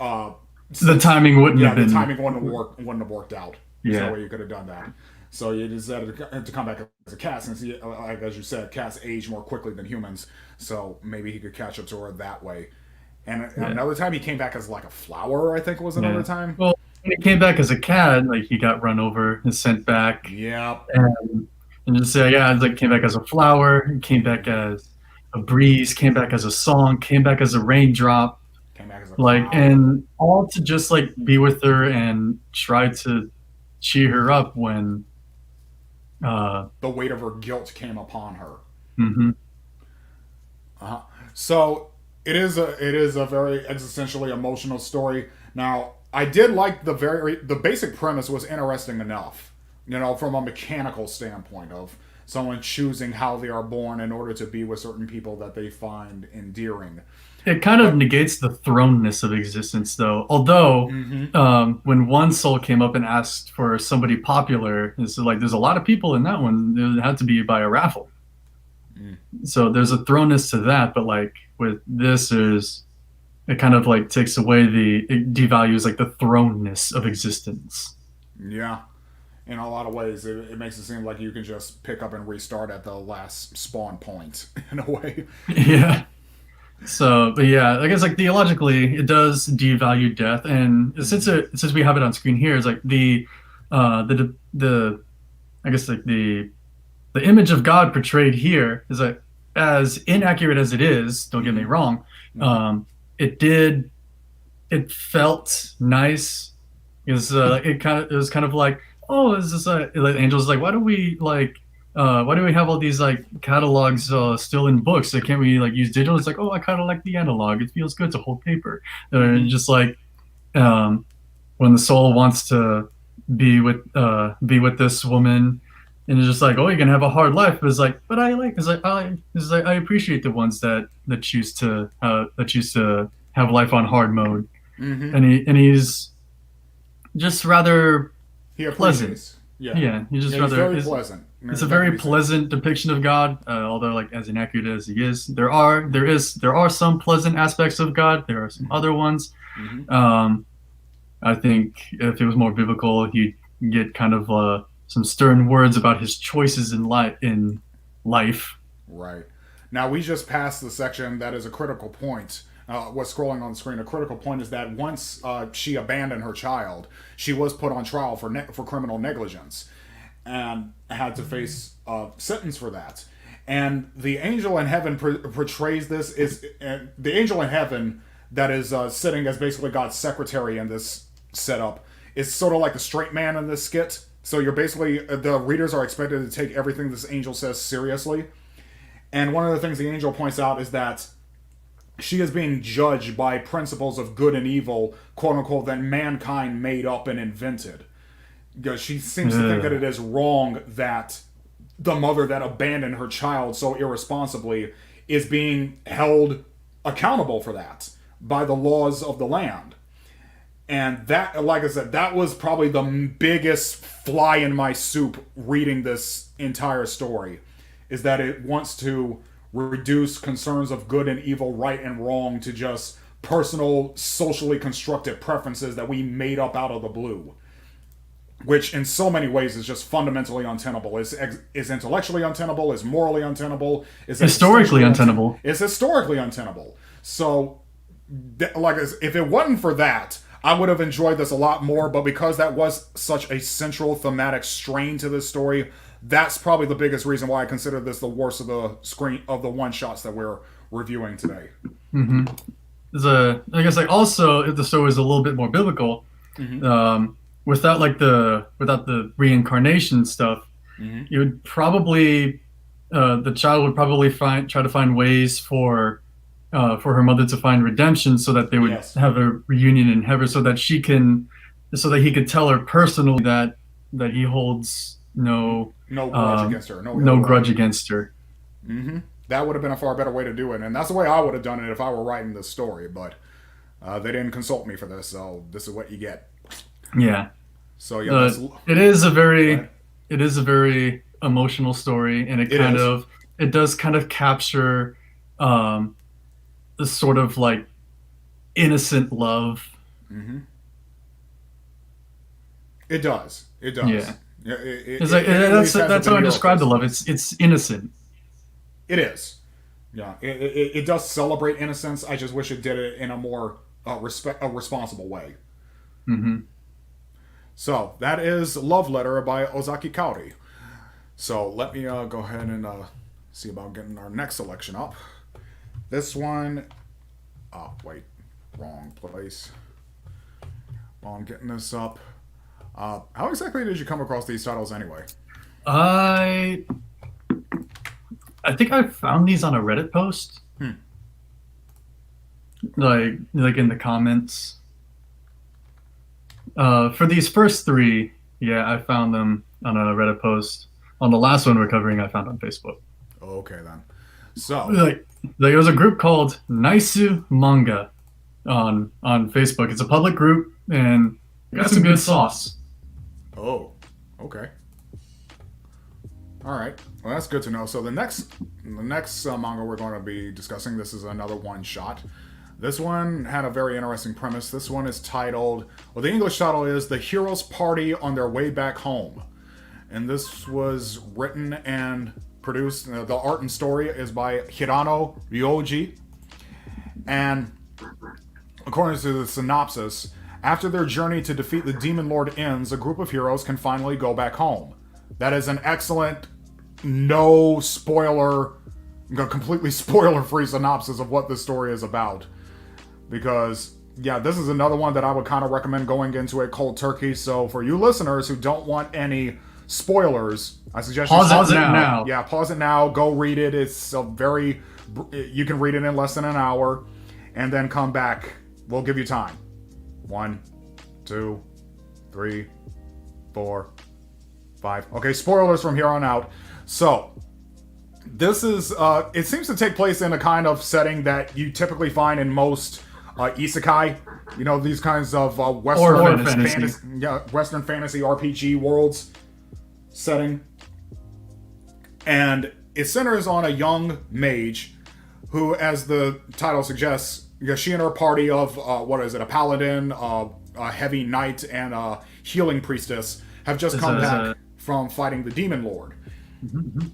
the timing wouldn't have been. The timing wouldn't have worked out. Yeah. There's no way you could have done that. So you decided to come back as a cat since, like as you said, cats age more quickly than humans. So maybe he could catch up to her that way. And Yeah, another time he came back as like a flower. I think was another yeah. time. Well, when he came back as a cat, like he got run over and sent back, Yep. and just say, yeah, it's like came back as a flower, came back Mm-hmm. as a breeze, came back as a song, came back as a raindrop, Came back as a like, cloud. and all to just like be with her and try to cheer her up when, uh, The weight of her guilt came upon her. mhm. Uh-huh. So it is a very existentially emotional story. Now, I did like the basic premise was interesting enough. From a mechanical standpoint of someone choosing how they are born in order to be with certain people that they find endearing. It kind of But negates the thrownness of existence, though. Although, mm-hmm, when one soul came up and asked for somebody popular, it's like there's a lot of people in that one. It had to be by a raffle. So there's a thrownness to that, but like with this, is it kind of like takes away it devalues like the thrownness of existence. yeah, in a lot of ways, it makes it seem like you can just pick up and restart at the last spawn point in a way. Yeah. So, but yeah, I guess like theologically, it does devalue death, and Mm-hmm. since we have it on screen here, is like the I guess like the image of God portrayed here is like, as inaccurate as it is. Don't get me Mm-hmm. wrong. Mm-hmm. It did it felt nice because it was kind of like, oh, is this like angels like, why do we have all these like catalogs still in books? Like, can't we like use digital? It's like, oh, I kind of like the analog. It feels good to hold paper. Mm-hmm. Just like, um, when the soul wants to be with this woman, and it's just like, oh, you're gonna have a hard life. It's like, but it's like I appreciate the ones that choose to have life on hard mode, Mm-hmm. and he's just rather He pleasant. appreciates. Yeah. Yeah, he's just Yeah, he's rather very pleasant. it's a That can very be said. pleasant depiction of God. Although like as inaccurate as he is, there are some pleasant aspects of God. There are some other ones. Mm-hmm. Um, I think if it was more biblical, he'd get kind of some stern words about his choices in life. Right. Now, we just passed the section that is a critical point. What's scrolling on the screen? A critical point is that once she abandoned her child, she was put on trial for criminal negligence and had to face a sentence for that. And the angel in heaven portrays this is the angel in heaven that is sitting as basically God's secretary in this setup is sort of like the straight man in this skit. So you're basically the readers are expected to take everything this angel says seriously. And one of the things the angel points out is that she is being judged by principles of good and evil, quote unquote, that mankind made up and invented. Because she seems to think that Ugh. it is wrong that the mother that abandoned her child so irresponsibly is being held accountable for that by the laws of the land. And that, like I said, that was probably the biggest fly in my soup reading this entire story, is that it wants to reduce concerns of good and evil, right and wrong, to just personal, socially constructed preferences that we made up out of the blue, which in so many ways is just fundamentally untenable. Is intellectually untenable, is morally untenable, is Historically existentially untenable. is historically untenable. So, like, if it wasn't for that, I would have enjoyed this a lot more. But because that was such a central thematic strain to this story, that's probably the biggest reason why I consider this the worst of the screen of the one shots that we're reviewing today. Hmm. I guess like also if the story was a little bit more biblical, Mm-hmm. without the reincarnation stuff, Mm-hmm. you would probably the child would probably try to find ways for her mother to find redemption, so that they would Yes. have a reunion in heaven, so that he could tell her personally that he holds No grudge against her. No ill no will. grudge against her. Mm-hmm. That would have been a far better way to do it, and that's the way I would have done it if I were writing this story. But they didn't consult me for this, so this is what you get. Yeah. So yeah, uh, that's it is a go very ahead. emotional story, and It is. it does kind of capture um the sort of like innocent love. Mm-hmm. It does. It Yeah. does. It's like It at least has a that's how I demure describe the face. love. It's innocent. It is. Yeah, it does celebrate innocence. I just wish it did it in a more responsible way. Hmm. So that is Love Letter by Ozaki Kaori. So let me go ahead and see about getting our next selection up. This one, oh wait, wrong place. While I'm getting this up, how exactly did you come across these titles anyway? I I think I found these on a Reddit post, Hmm. like in the comments. For these first three, yeah, I found them on a Reddit post. On the last one we're covering, I found on Facebook. Okay then. So, Like, like it was a group called Naisu Manga on Facebook. It's a public group and it got some good sauce. oh, okay. All right. Well, that's good to know. So the next manga we're going to be discussing, this is another one shot. This one had a very interesting premise. This one is titled, well, the English title is "The Heroes Party on Their Way Back Home," and this was written and produced. The art and story is by Hirano Ryoji, and according to the synopsis, after their journey to defeat the Demon Lord ends, a group of heroes can finally go back home. That is an excellent, no spoiler, completely spoiler free synopsis of what this story is about. Because, yeah, this is another one that I would kind of recommend going into it cold turkey. So, for you listeners who don't want any spoilers, I suggest you Pause it now. Yeah, pause it now. Go read it. It's a very, you can read it in less than an hour, and then come back. We'll give you time. 1, 2, 3, 4, 5. Okay, spoilers from here on out. So, this is, it seems to take place in a kind of setting that you typically find in most isekai. You know, these kinds of Western Or fantasy. yeah, Western fantasy RPG worlds setting. And it centers on a young mage who, as the title suggests, she and her party of, what is it, a paladin, a heavy knight, and a healing priestess have just come back from fighting the demon lord. Mm-hmm.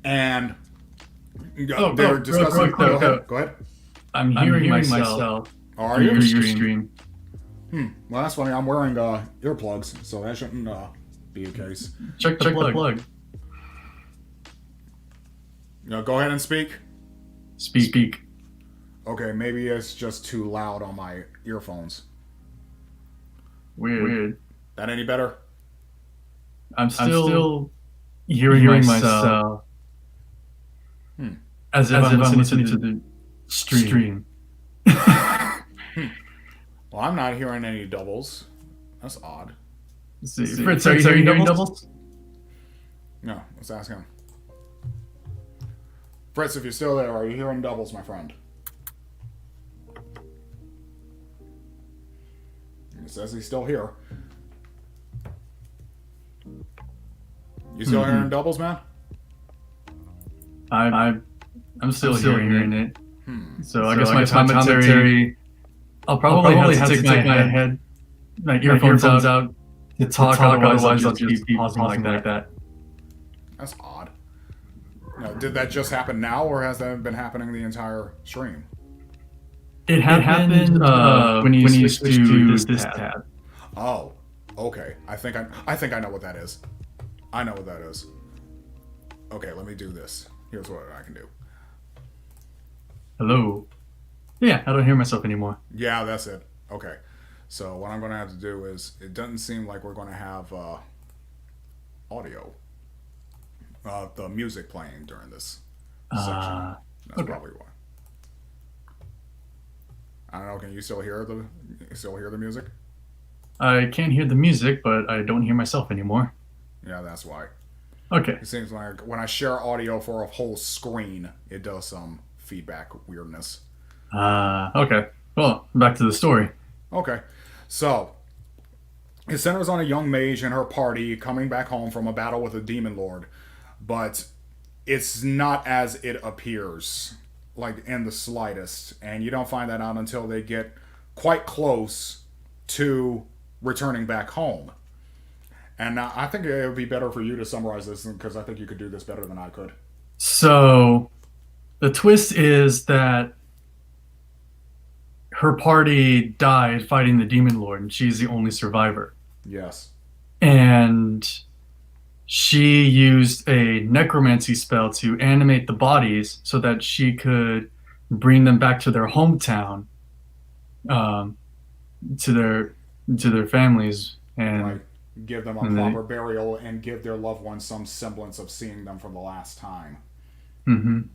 And they're discussing. go ahead. Go ahead. I'm hearing myself Are through you? your stream. Well, that's funny. I'm wearing earplugs, so that shouldn't be the case. Check the plug. Go ahead and speak. Speak. Okay, maybe it's just too loud on my earphones. Weird. That any better? I'm still hearing myself as if I'm listening to the stream. Well, I'm not hearing any doubles. That's odd. Let's see. Fritz, are you hearing doubles? No, let's ask him. Fritz, if you're still there, are you hearing doubles, my friend? He says he's still here. You still hearing doubles, man? I'm still hearing it. So I guess my commentary. I'll probably have to take my earphones out to talk. Otherwise, I'll just be pausing like that. That's odd. Did that just happen now, or has that been happening the entire stream? It happened when you switch to this tab. Oh, okay. I think I know what that is. I know what that is. Okay, let me do this. Here's what I can do. Hello. Yeah, I don't hear myself anymore. Yeah, that's it. Okay. So what I'm going to have to do is, it doesn't seem like we're going to have audio, the music playing during this section. That's probably why. I don't know. Can you still hear the music? I can't hear the music, but I don't hear myself anymore. Yeah, that's why. Okay. It seems like when I share audio for a whole screen, it does some feedback weirdness. Okay. Well, back to the story. Okay. So, it centers on a young mage and her party coming back home from a battle with a demon lord. But it's not as it appears, like in the slightest. And you don't find that out until they get quite close to returning back home. And I think it would be better for you to summarize this because I think you could do this better than I could. So the twist is that her party died fighting the demon lord, and she's the only survivor. Yes. And she used a necromancy spell to animate the bodies so that she could bring them back to their hometown, um, to their families, Right. Give them a and they, proper burial and give their loved ones some semblance of seeing them for the last time. mhm.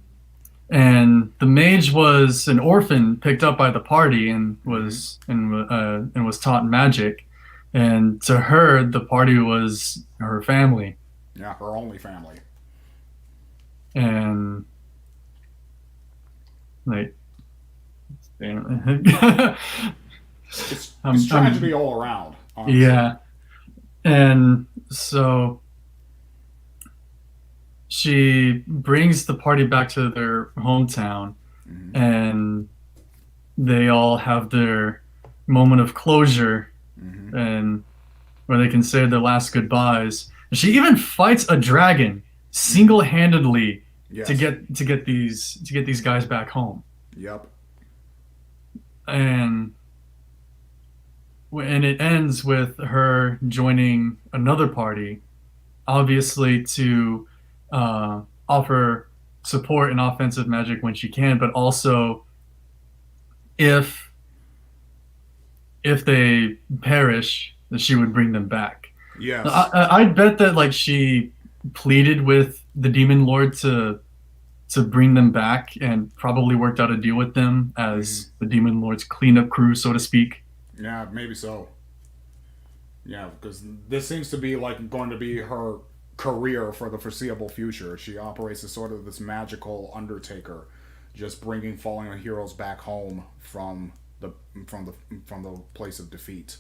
And the mage was an orphan picked up by the party Mm-hmm. and was taught magic. And to her, the party was her family. Yeah, her only family. And like, It's tragedy I'm all around, honestly. yeah. And so she brings the party back to their hometown, Mm-hmm. and they all have their moment of closure, Mm-hmm. and where they can say their last goodbyes. And she even fights a dragon Mm-hmm. single-handedly Yes. to get these guys back home. Yep. And it ends with her joining another party, obviously to offer support and offensive magic when she can, but also if they perish, that she would bring them back. Yes. I'd bet that like she pleaded with the demon lord to bring them back, and probably worked out a deal with them Mm-hmm. as the demon lord's cleanup crew, so to speak. Yeah, maybe so. Yeah, because this seems to be like going to be her career for the foreseeable future. She operates as sort of this magical undertaker, just bringing fallen heroes back home the from the from the place of defeat.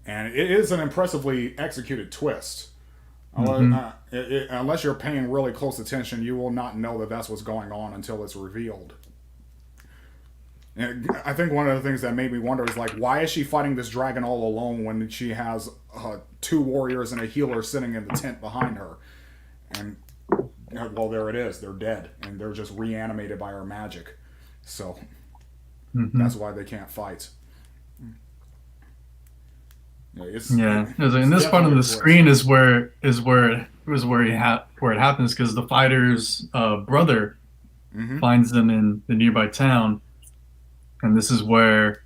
And it is an impressively executed twist. Hmm. Unless you're paying really close attention, you will not know that that's what's going on until it's revealed. And I think one of the things that made me wonder is like, why is she fighting this dragon all alone when she has two warriors and a healer sitting in the tent behind her? And well, there it is. They're dead, and they're just reanimated by her magic. So Hmm. that's why they can't fight. Yeah, Yeah, it's in this part of definitely a the twist. screen is where it happens, because the fighter's brother Mm-hmm. finds them in the nearby town, and this is where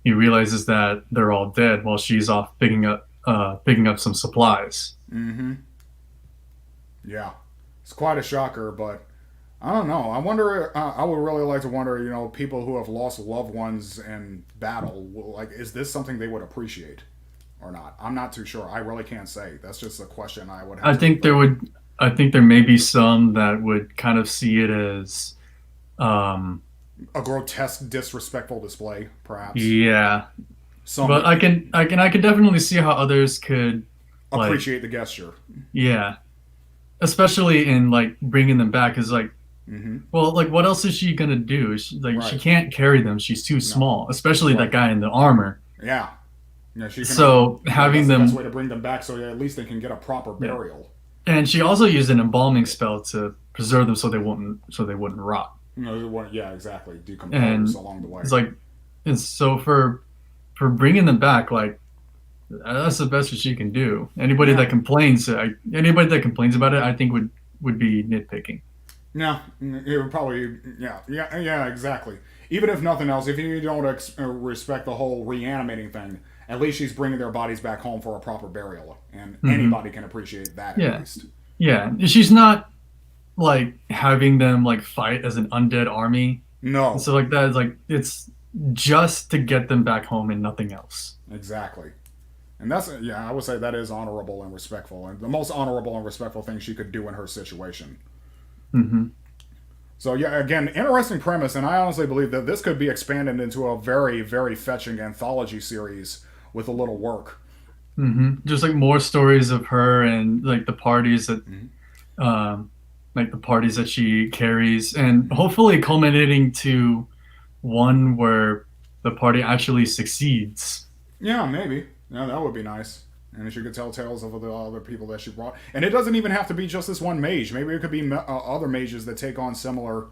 he realizes that they're all dead while she's off picking up some supplies. Mm-hmm. Yeah, it's quite a shocker, but I don't know. I wonder. I would really like to wonder. People who have lost loved ones in battle. Like, is this something they would appreciate or not? I'm not too sure. I really can't say. That's just a question I would have I to leave think there open. would I think there may be some that would kind of see it as um A grotesque, disrespectful display, perhaps. yeah, Some but I can definitely see how others could, like, appreciate the gesture. yeah, especially in like bringing them back, is like, Mm-hmm. well, like, what else is she gonna do? She Right. can't carry them, she's too No. small, especially that Right. guy in the armor. Yeah. Yeah. She can only. So Yeah. having That's the best way them, to bring them back, so at least they can get a proper yeah, burial. and she also used an embalming spell to preserve them so they wouldn't rot. Yeah, exactly. Decompose And along the way. it's like, and so for bringing them back, like, that's the best that she can do. Yeah. Anybody that complains about it, I think would be nitpicking. Yeah, it would probably. Yeah, yeah, yeah, exactly. Even if nothing else, if you don't respect the whole reanimating thing, at least she's bringing their bodies back home for a proper burial, and Hmm. anybody can appreciate that at Yeah, least. yeah. She's not like having them like fight as an undead army and No, stuff like that. It's just to get them back home and nothing else. exactly. And that's, yeah, I would say that is honorable and respectful, and the most honorable and respectful thing she could do in her situation. Hmm. So yeah, again, interesting premise, and I honestly believe that this could be expanded into a very, very fetching anthology series with a little work. Just like more stories of her and Mm-hmm. um, like the parties that she carries, and Mm-hmm. hopefully culminating to one where the party actually succeeds. Yeah, maybe. Yeah, that would be nice. And she could tell tales of the other people that she brought. And it doesn't even have to be just this one mage. Maybe it could be other mages that take on similar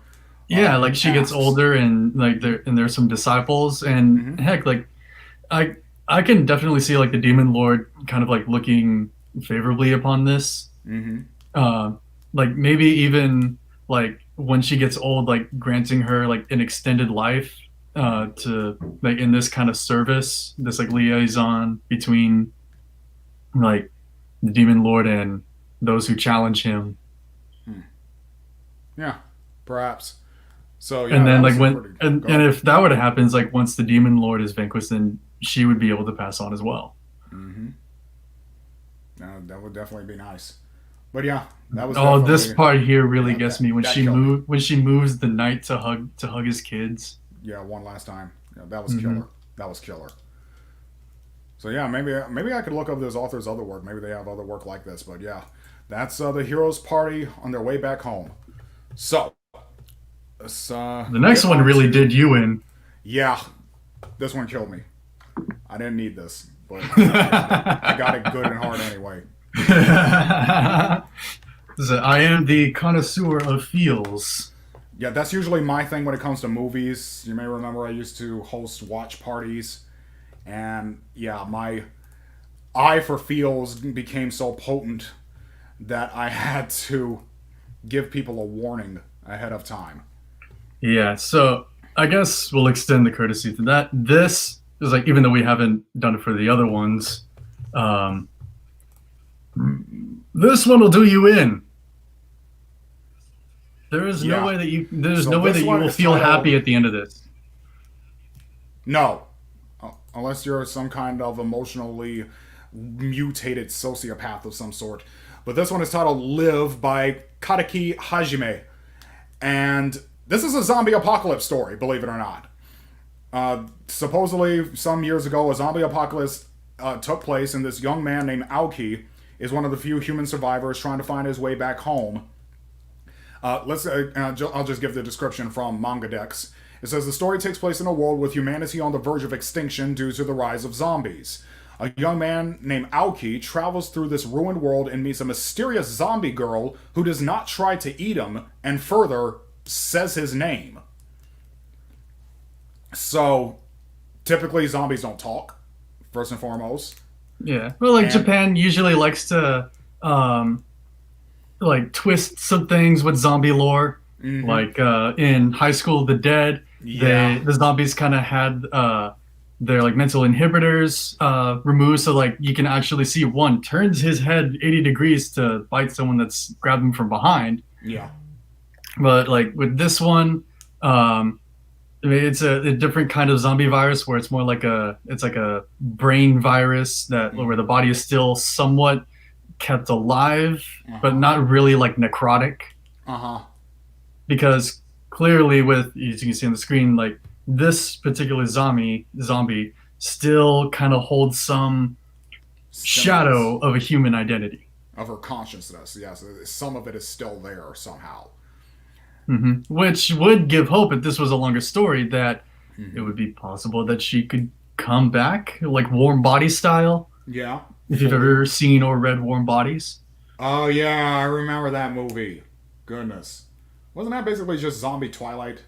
Yeah, like she gets tasks. older and like there's some disciples and Mm-hmm. heck, like I I can definitely see like the demon lord kind of like looking favorably upon this. Mm-hmm. Uh, like maybe even like when she gets old, like granting her like an extended life to like in this kind of service, this like liaison between like the demon lord and those who challenge him. Hmm. Yeah, perhaps. So And yeah, then that was like some when pretty. Go and ahead. if that would have happens, like once the demon lord is vanquished, then she would be able to pass on as well. Mm-hmm. That would definitely be nice. But yeah, that was Oh, this definitely part here really yeah. gets me That killed me. when she moves the knight to hug his kids. Yeah, one last time. Yeah, that was Hmm. killer. That was killer. So yeah, maybe I could look up this author's other work. Maybe they have other work like this. But yeah, that's the hero's party on their way back home. So let's The next get one on really to did you in. yeah. This one killed me. I didn't need this, but I got it good and hard anyway. So, I am the connoisseur of feels. Yeah, that's usually my thing when it comes to movies. You may remember I used to host watch parties, and yeah, my eye for feels became so potent that I had to give people a warning ahead of time. Yeah, so I guess we'll extend the courtesy to that. This is like, even though we haven't done it for the other ones, um, this one will do you in. Yeah. There's So no way this that you one will is feel titled happy at the end of this. No, unless you're some kind of emotionally mutated sociopath of some sort. But this one is titled Live by Kadeki Hajime. And this is a zombie apocalypse story, believe it or not. Supposedly, some years ago, a zombie apocalypse took place, and this young man named Aoki is one of the few human survivors trying to find his way back home. I'll just give the description from MangaDex. It says the story takes place in a world with humanity on the verge of extinction due to the rise of zombies. A young man named Aoki travels through this ruined world and meets a mysterious zombie girl who does not try to eat him and further says his name. So, typically, zombies don't talk, first and foremost. Yeah. Well, like And, Japan usually likes to um like twist some things with zombie lore. mm-hmm, Like in High School of the Dead, yeah, the zombies kind of had their like mental inhibitors removed, so like you can actually see one turns his head 80 degrees to bite someone that's grabbed him from behind. yeah, But like with this one, I mean, it's a different kind of zombie virus where it's more like it's like a brain virus that where mm-hmm, the body is still somewhat kept alive, uh but huh, not really like necrotic. uh huh, Because clearly, with as you can see on the screen, like this particular zombie still kind of holds some semblance shadow of a human identity. of her consciousness. Yes, some of it is still there somehow. Which would give hope if this was a longer story that it Mm-hmm. would be possible that she could come back, like Warm Body style. Yeah, If you've fully. ever seen or read Warm Bodies, Oh yeah, I remember that movie. Goodness, wasn't that basically just zombie Twilight?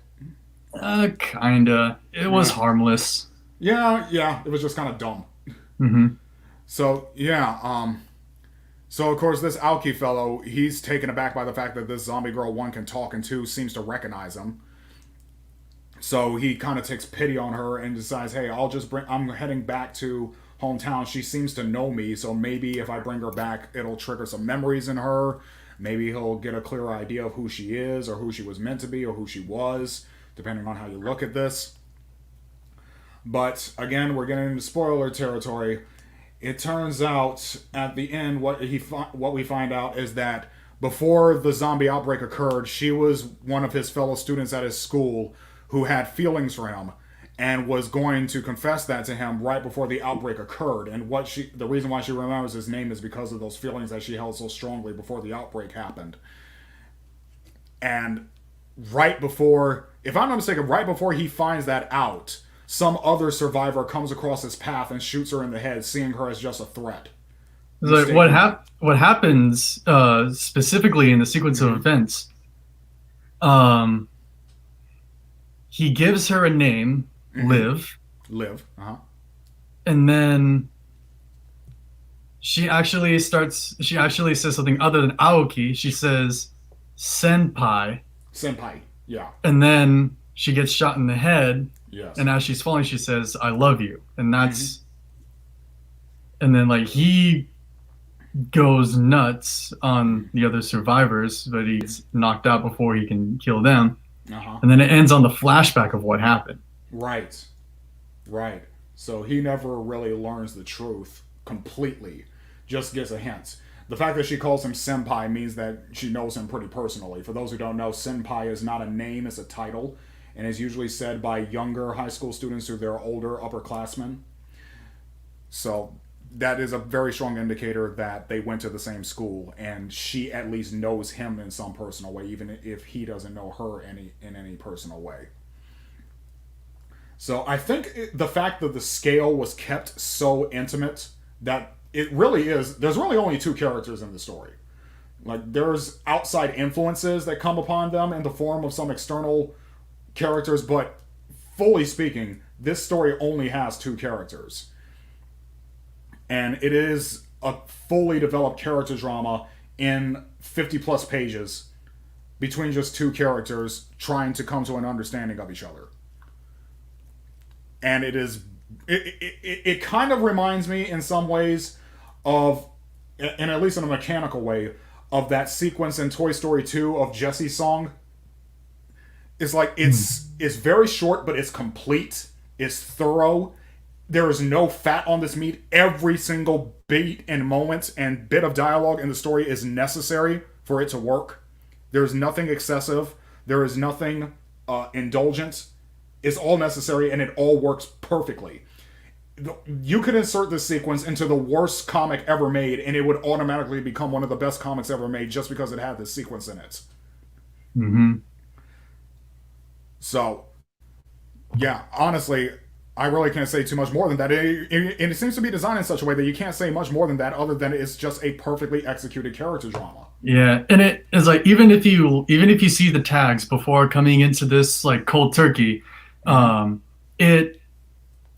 kinda. It was Yeah, harmless. yeah. It was just kind of dumb. Hmm. So yeah, so of course this Aoki fellow, he's taken aback by the fact that this zombie girl one can talk and two seems to recognize him. So he kind of takes pity on her and decides, hey, I'm heading back to hometown. She seems to know me, so maybe if I bring her back, it'll trigger some memories in her. Maybe he'll get a clearer idea of who she is or who she was meant to be or who she was, depending on how you look at this. But again, we're getting into spoiler territory. It turns out at the end, what we find out is that before the zombie outbreak occurred, she was one of his fellow students at his school who had feelings for him and was going to confess that to him right before the outbreak occurred. And the reason why she remembers his name is because of those feelings that she held so strongly before the outbreak happened. And right before, if I'm not mistaken, right before he finds that out, some other survivor comes across his path and shoots her in the head, seeing her as just a threat. It's like mistaken. what happens specifically in the sequence of Mm-hmm. events. Um, he gives her a name, Mm-hmm. Liv, Live. Uh-huh. and then she actually says something other than Aoki. She says senpai, Senpai. Yeah. and then she gets shot in the head, Yes. and as she's falling she says I love you, and Mm-hmm. that's and then like he goes nuts on the other survivors, but he gets knocked out before he can kill them. Uh-huh. And then it ends on the flashback of what happened. Right. Right. So he never really learns the truth completely. Just gets a hint. The fact that she calls him senpai means that she knows him pretty personally. For those who don't know, senpai is not a name, it's a title, and is usually said by younger high school students to their older upperclassmen. So that is a very strong indicator that they went to the same school, and she at least knows him in some personal way, even if he doesn't know her in any personal way. So I think the fact that the scale was kept so intimate that it really is. There's really only two characters in the story. Like there's outside influences that come upon them in the form of some external characters, but fully speaking, this story only has two characters, and it is a fully developed character drama in 50 plus pages between just two characters trying to come to an understanding of each other. And it kind of reminds me in some ways of, and at least in a mechanical way, of that sequence in Toy Story 2 of Jesse's song. It's like it's very short, but it's complete. It's thorough. There is no fat on this meat. Every single beat and moment and bit of dialogue in the story is necessary for it to work. There is nothing excessive. There is nothing indulgent. It's all necessary, and it all works perfectly. You could insert this sequence into the worst comic ever made, and it would automatically become one of the best comics ever made just because it had this sequence in it. Mm-hmm. So, yeah, honestly, I really can't say too much more than that. It seems to be designed in such a way that you can't say much more than that, other than it's just a perfectly executed character drama. Yeah, and it is like even if you see the tags before coming into this like cold turkey, Mm-hmm. um, it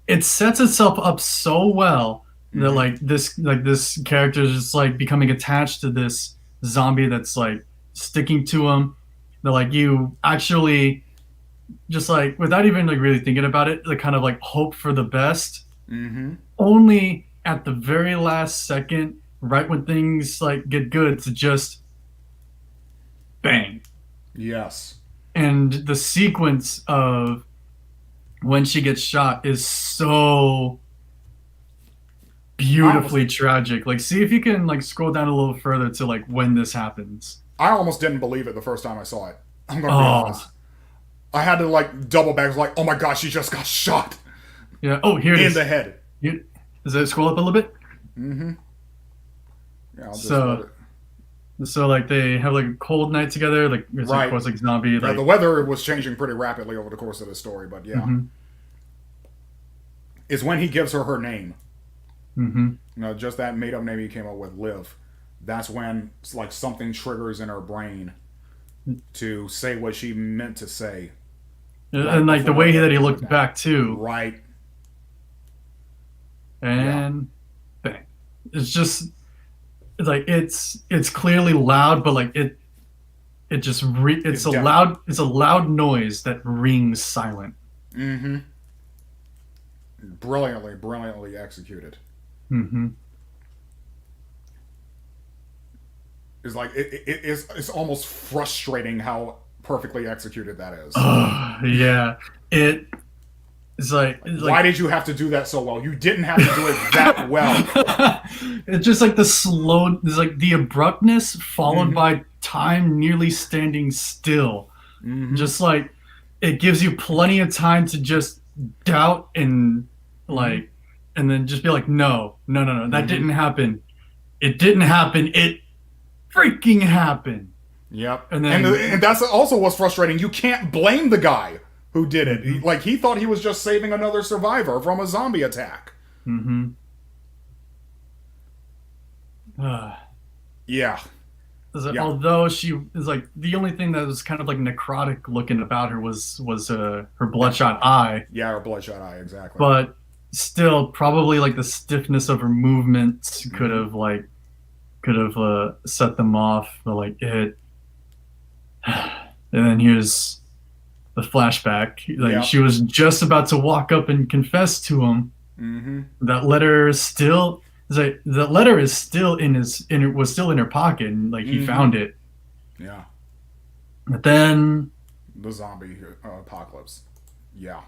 it sets itself up so well that Mm-hmm. like this character is just like becoming attached to this zombie that's like sticking to him. That like you actually just like without even like really thinking about it, like kind of like hope for the best. Mm-hmm. Only at the very last second, right when things like get good, to just bang. Yes. And the sequence of when she gets shot is so I almost beautifully tragic. Like, see if you can like scroll down a little further to like when this happens. I almost didn't believe it the first time I saw it. I'm gonna be Oh, honest. I had to like double back. I was like, oh my gosh, she just got shot yeah. Oh, here it in is. the head. You, does it scroll up a little bit? Mm-hmm. Yeah, I'll just let So, it. so like they have like a cold night together. Like it's of Right. course like zombie. Yeah, the Like, weather was changing pretty rapidly over the course of the story, but yeah, mm-hmm, it's when he gives her name. mm-hmm. You know, just that made up name he came up with, Liv. That's when it's like something triggers in her brain to say what she meant to say right And like the before way that he everything went looked down. back too, Right. Yeah. and bang. It's just it's like it's clearly loud, but like It's definite. it's a loud noise that rings silent. Mm-hmm. Brilliantly, brilliantly executed. Hmm. It's like it's almost frustrating how perfectly executed that is. Yeah, it it's Why like did you have to do that so well? You didn't have to do it that well. it's just like the slow, there's like the abruptness followed Mm-hmm. by time nearly standing still. Mm-hmm. Just like it gives you plenty of time to just doubt and Mm-hmm. like, and then just be like, no, no, no, no, that Mm-hmm. didn't happen. It didn't happen. It freaking happened. Yep. And And then, that's also what's frustrating. You can't blame the guy who did it. hmm, Like he thought he was just saving another survivor from a zombie attack. hmm, uh, Yeah, is that yeah, although she is like the only thing that was kind of like necrotic looking about her was her that, bloodshot eye, yeah, her bloodshot eye, exactly. but still probably like the stiffness of her movements Hmm. could have set them off. But like it, and then here's the flashback. Like Yep. she was just about to walk up and confess to him. Hmm. That letter is still it's like that letter is still in it was still in her pocket, and like he Hmm. found it. Yeah. But then The zombie apocalypse. Yeah.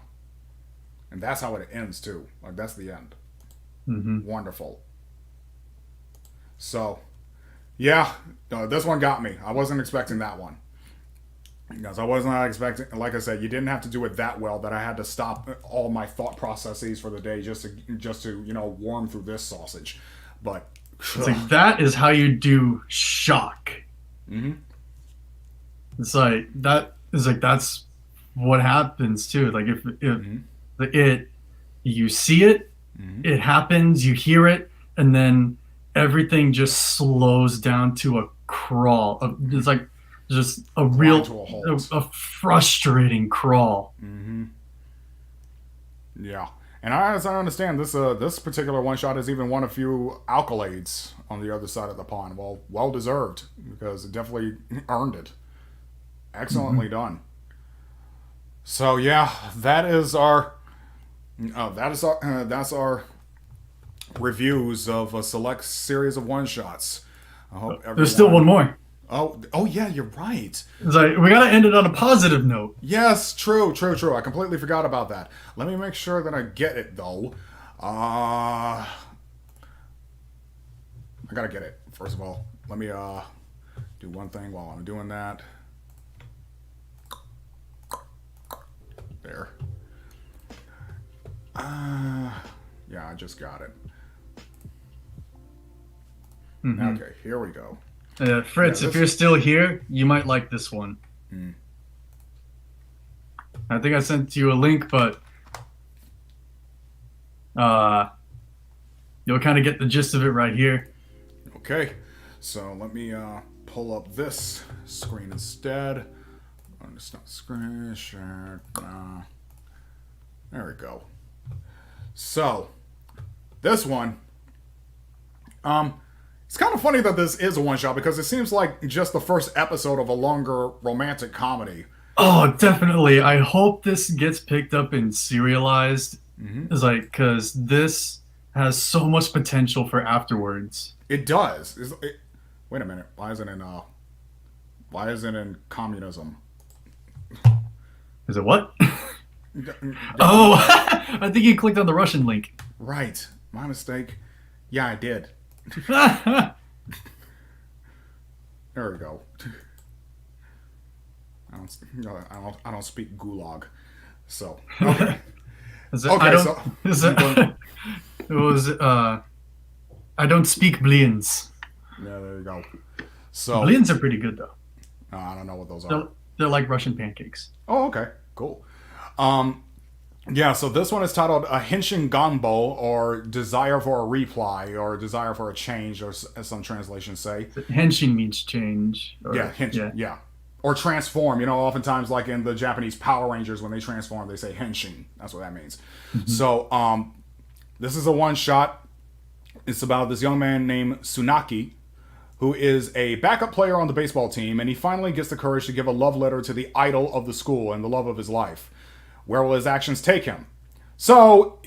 And that's how it ends too. Like that's the end. mhm. Wonderful. So, yeah, no, this one got me. I wasn't expecting that one. Because I was not expecting, like I said, you didn't have to do it that well that I had to stop all my thought processes for the day just to warm through this sausage. But, It's like that is how you do shock. mm-hmm, It's like that is like that's what happens too. Like if mm-hmm, it you see it, mm-hmm. it happens, you hear it, and then everything just slows down to a crawl. It's like just a Grind real to a halt. a frustrating crawl. Mm-hmm. Yeah. And as I understand, this particular one shot has even won a few accolades on the other side of the pond. Well deserved because it definitely earned it. Excellently Mhm. done. So yeah, that is our that's our reviews of a select series of one shots. I hope There's still one everyone. more. Oh yeah, you're right. It's like we gotta end it on a positive note. Yes, true. I completely forgot about that. Let me make sure that I get it though. I gotta get it first of all. Let me do one thing while I'm doing that. There. Yeah, I just got it. Hmm. Okay, here we go. Yeah, Fritz, if this. you're still here, you might like this one. Mm, I think I sent you a link, but uh, you'll kind of get the gist of it right here. okay, so let me pull up this screen instead. I'm just not screen share. There we go. So this one, it's kind of funny that this is a one shot because it seems like just the first episode of a longer romantic comedy. Oh, definitely. I hope this gets picked up and serialized. Mm-hmm. It's like, because this has so much potential for afterwards. It does. Wait a minute. Why isn't it in communism? Is it what? Oh, I think you clicked on the Russian link. Right. My mistake. Yeah, I did. There we go. I don't. I don't speak gulag. So okay. Is it, I Okay. don't. So Is it, it was. I don't speak bliens. yeah, there you go. So Bliens are pretty good though. I don't know what those They're, are. they're like Russian pancakes. Oh, okay. Cool. Um, yeah, so this one is titled a Henshin Ganbo, or Desire for a Reply, or Desire for a Change, or as some translations say. Henshin means change. Yeah, Or Henshin, yeah. yeah. Or transform. Oftentimes, like in the Japanese Power Rangers, when they transform, they say Henshin. That's what that means. Hmm. So, this is a one shot. It's about this young man named Tsunaki, who is a backup player on the baseball team, and he finally gets the courage to give a love letter to the idol of the school and the love of his life. Where will his actions take him? So,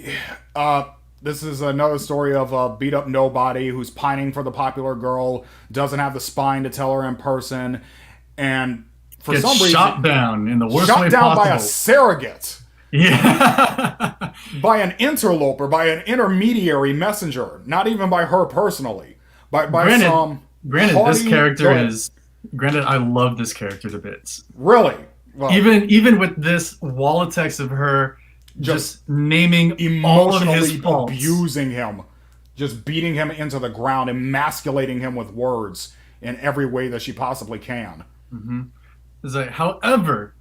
this is another story of a beat up nobody who's pining for the popular girl, doesn't have the spine to tell her in person, and for Gets some shot reason, down in the worst shot way down by a possible. surrogate, Yeah. by an interloper, by an intermediary messenger, not even by her personally, by granted, some granted, this haughty. Go character ahead. is. Granted, I love this character to bits. Really, well, Even with this wall of text of her just just naming all of his emotionally faults. abusing him, just beating him into the ground, emasculating him with words in every way that she possibly can. Hmm. It's like, however,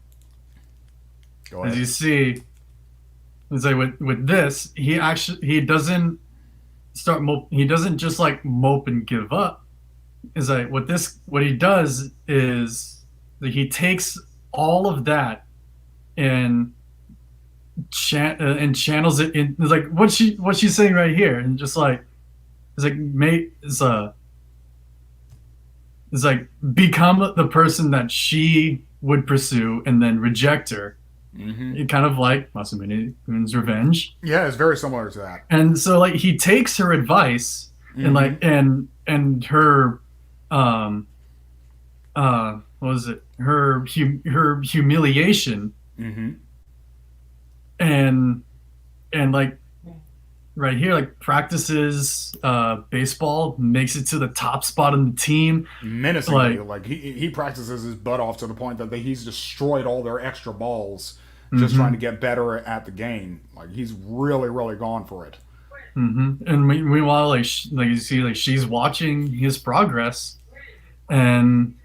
Go as ahead. you see, it's like with this, he doesn't start mope. He doesn't just like mope and give up. Is like what he does is that he takes all of that and and channels it in. It's like what she's saying right here, and just like it's like mate is like become the person that she would pursue and then reject her. Mm-hmm. Kind of like Masumine's revenge. Yeah, it's very similar to that. And so like he takes her advice and Mm-hmm. her what was it? Her humiliation Mm-hmm. and like right here like practices baseball, makes it to the top spot on the team. Menacingly, Like like he practices his butt off to the point that he's destroyed all their extra balls just trying to mhm, get better at the game. Like he's really, really gone for it. and meanwhile like like you see like she's watching his progress and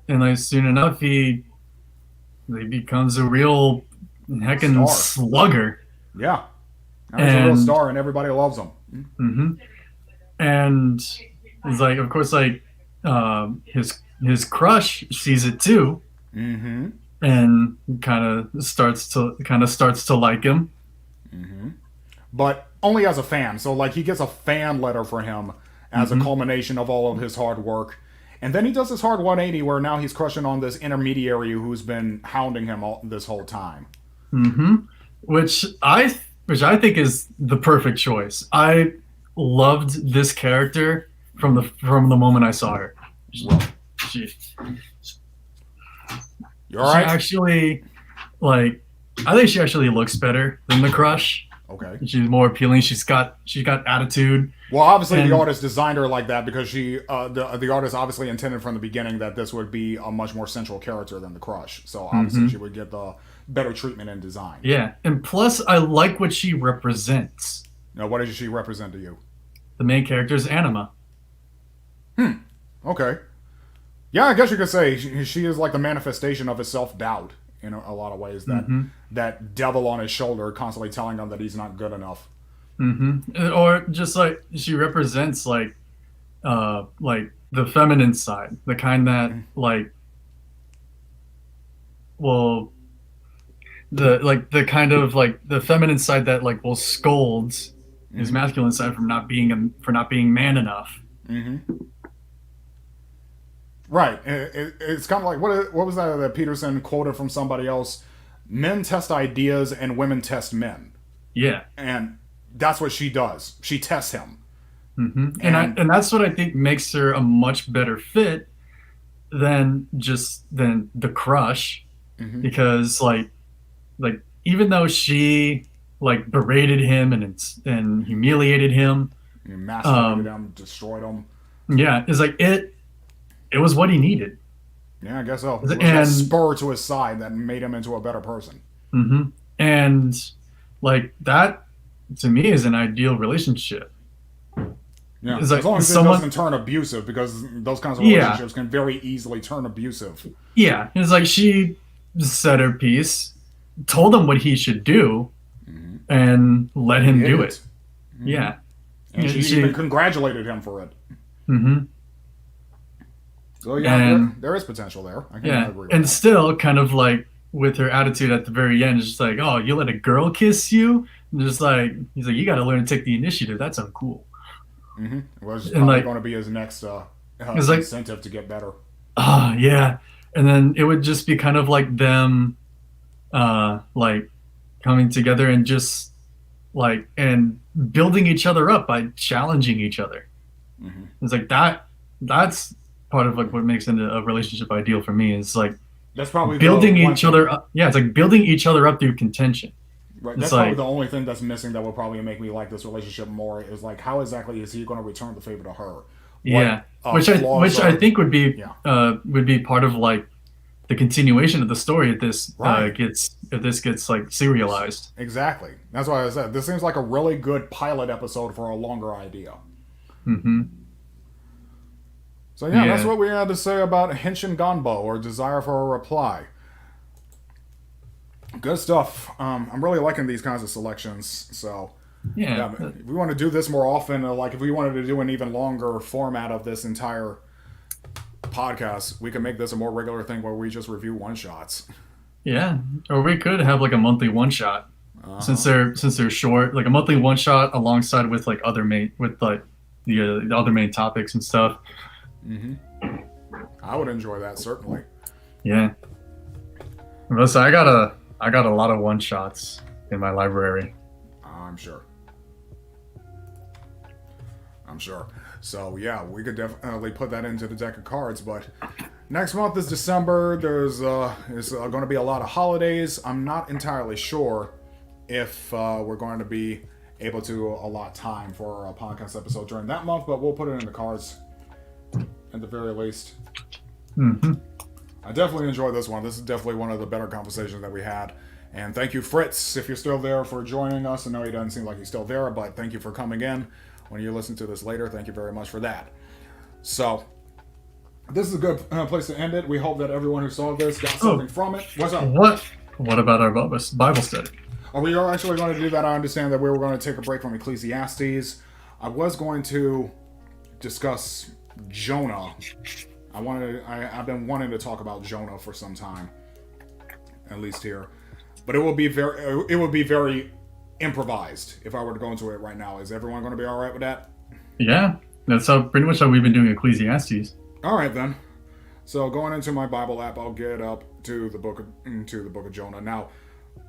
like soon enough he becomes a real heckin' Star, slugger. yeah. Now he's a real And star, and everybody loves him. mhm, and it's like of course like his crush sees it too Mm-hmm. and kind of starts to like him. Mm-hmm. But only as a fan. So like he gets a fan letter for him as a Hmm. culmination of all of his hard work. And then he does this hard 180 where now he's crushing on this intermediary who's been hounding him this whole time. Hmm. which I think is the perfect choice. I loved this character from the moment I saw her. Well, She you all she right? actually like I think she actually looks better than the crush. Okay. She's more appealing. She's got attitude. Well, obviously the And artist designed her like that because the artist obviously intended from the beginning that this would be a much more central character than the crush. So obviously she mhm, would get the better treatment in design. yeah, and plus I like what she represents. Now, what does she represent to you? The main character is Anima. Okay. Yeah, I guess you could say she is like the manifestation of his self doubt in a lot of ways. Hmm. That devil on his shoulder, constantly telling him that he's not good enough. Hmm. Or just like she represents like the feminine side, the kind that like will the kind of like the feminine side that like will scold his Mm-hmm. masculine side for not being man enough. Mm-hmm. Right. It's kind of like what was that Peterson quoted from somebody else? Men test ideas and women test men, Yeah. and that's what she does. She tests him, And and that's what I think makes her a much better fit than the crush, mm-hmm, because like even though she like berated him and humiliated him, emasculated um him, destroyed him. yeah, it's like it was what he needed. Yeah, I guess so. It was that And spur to his side that made him into a better person. mhm. And like that to me is an ideal relationship. Yeah, It's as like long as it someone, doesn't turn abusive, because those kinds of yeah, relationships can very easily turn abusive. yeah, it's like she said her piece, told him what he should do, Mm-hmm. and let And he him did do it, it. Yeah. and she even congratulated him for it. Hmm. So yeah, And there is potential there. I can yeah, agree with and that. still kind of like with her attitude at the very end, it's just like, oh, you let a girl kiss you? And just like he's like, you got to learn to take the initiative. That's uncool. Mm-hmm. Well, it's And probably like going to be his next it's like, incentive to get better. ah, yeah. And then it would just be kind of like them, like coming together and just like and building each other up by challenging each other. Mm-hmm. It's like that. That's part of like what makes it a relationship ideal for me. Is like That's probably the building one each thing. other up. Yeah, it's like building each other up through contention. Right. It's That's probably the like, only thing that's missing that will probably make me like this relationship more. Is like how exactly is he going to return the favor to her? What yeah, which I flaws are? think Yeah. would be part of like the continuation of the story Right. if this gets like serialized. Exactly. That's why I said this seems like a really good pilot episode for a longer idea. Hmm. So yeah, that's Yeah. what we had to say about Henshin Ganbo or Desire for a Reply. Good stuff. I'm really liking these kinds of selections. So Yeah. Yeah, if we want to do this more often, like if we wanted to do an even longer format of this entire podcast, we can make this a more regular thing where we just review one shots. Yeah. Or we could have like a monthly one shot. Uh Since huh. they're short, like a monthly one shot alongside with like other main with like the other main topics and stuff. Mm-hmm. I would enjoy that certainly. Yeah. But so I got a lot of one shots in my library. I'm sure. I'm sure. So yeah, we could definitely put that into the deck of cards. But next month is December. There's going to be a lot of holidays. I'm not entirely sure if we're going to be able to allot time for a podcast episode during that month, but we'll put it in the cards at the very least. Hmm. I definitely enjoyed this one. This is definitely one of the better conversations that we had. And thank you, Fritz, if you're still there, for joining us. I know he doesn't seem like he's still there, but thank you for coming in. When you listen to this later, thank you very much for that. So, this is a good place to end it. We hope that everyone who saw this got something from it. What's up? What about our Bible study? Are we actually going to do that? I understand that we were going to take a break from Ecclesiastes. I was going to discuss Jonah. I've been wanting to talk about Jonah for some time, at least here. But it would be very improvised if I were to go into it right now. Is everyone going to be all right with that? Yeah, that's pretty much how we've been doing Ecclesiastes. All right then. So going into my Bible app, I'll get up to the book of Jonah. Now,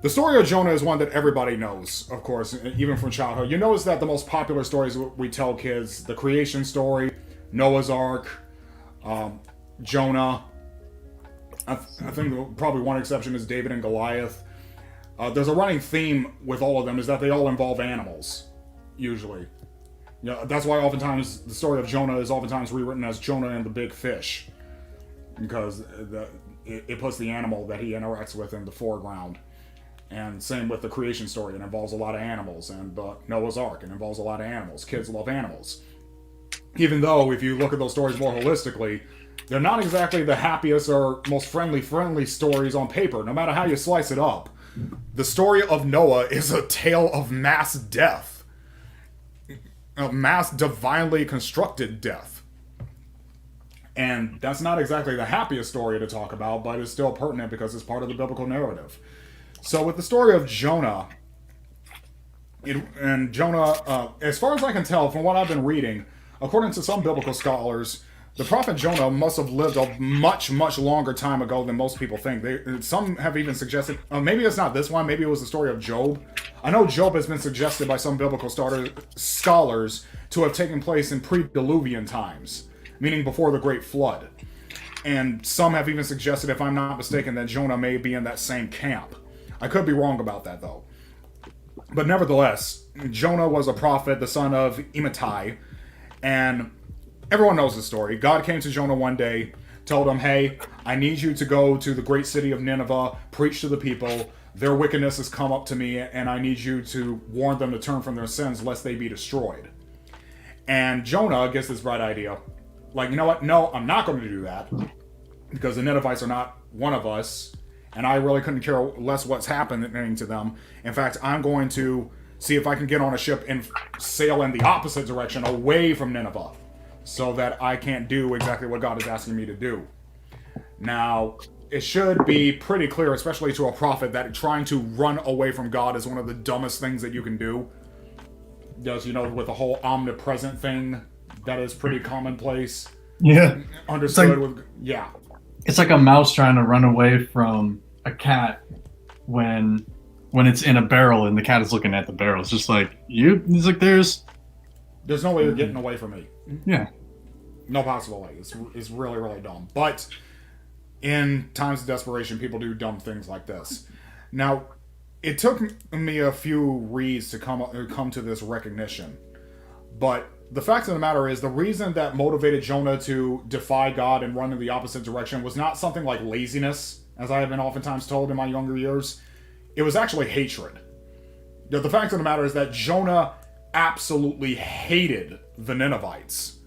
the story of Jonah is one that everybody knows, of course, even from childhood. You notice that the most popular stories we tell kids: the creation story, Noah's Ark, Jonah. I think probably one exception is David and Goliath. There's a running theme with all of them is that they all involve animals, usually. Yeah, that's why oftentimes the story of Jonah is oftentimes rewritten as Jonah and the Big Fish, because it puts the animal that he interacts with in the foreground. And same with the creation story, it involves a lot of animals, and Noah's Ark, it involves a lot of animals. Kids love animals. Even though, if you look at those stories more holistically, they're not exactly the happiest or most friendly stories on paper, no matter how you slice it up. The story of Noah is a tale of mass death. A mass divinely constructed death. And that's not exactly the happiest story to talk about, but it's still pertinent because it's part of the biblical narrative. So with the story of Jonah, as far as I can tell from what I've been reading, according to some biblical scholars, the prophet Jonah must have lived a much, much longer time ago than most people think. Some have even suggested, maybe it's not this one, maybe it was the story of Job. I know Job has been suggested by some biblical scholars to have taken place in pre-Diluvian times, meaning before the Great Flood. And some have even suggested, if I'm not mistaken, that Jonah may be in that same camp. I could be wrong about that, though. But nevertheless, Jonah was a prophet, the son of Amittai, and everyone knows the story. God came to Jonah one day, told him, hey, I need you to go to the great city of Nineveh, preach to the people. Their wickedness has come up to me, and I need you to warn them to turn from their sins, lest they be destroyed. And Jonah gets this bright idea. Like, you know what? No, I'm not going to do that, because the Ninevites are not one of us, and I really couldn't care less what's happening to them. In fact, I'm going to see if I can get on a ship and sail in the opposite direction, away from Nineveh, so that I can't do exactly what God is asking me to do. Now, it should be pretty clear, especially to a prophet, that trying to run away from God is one of the dumbest things that you can do. Just, with the whole omnipresent thing, that is pretty commonplace. Yeah. Understood with, yeah. It's like a mouse trying to run away from a cat when it's in a barrel and the cat is looking at the barrel. It's just like, it's like there's no way you're getting away from me. Yeah. No possible way. It's really, really dumb. But in times of desperation, people do dumb things like this. Now, it took me a few reads to come to this recognition. But the fact of the matter is, the reason that motivated Jonah to defy God and run in the opposite direction was not something like laziness, as I have been oftentimes told in my younger years. It was actually hatred. The fact of the matter is that Jonah absolutely hated the Ninevites.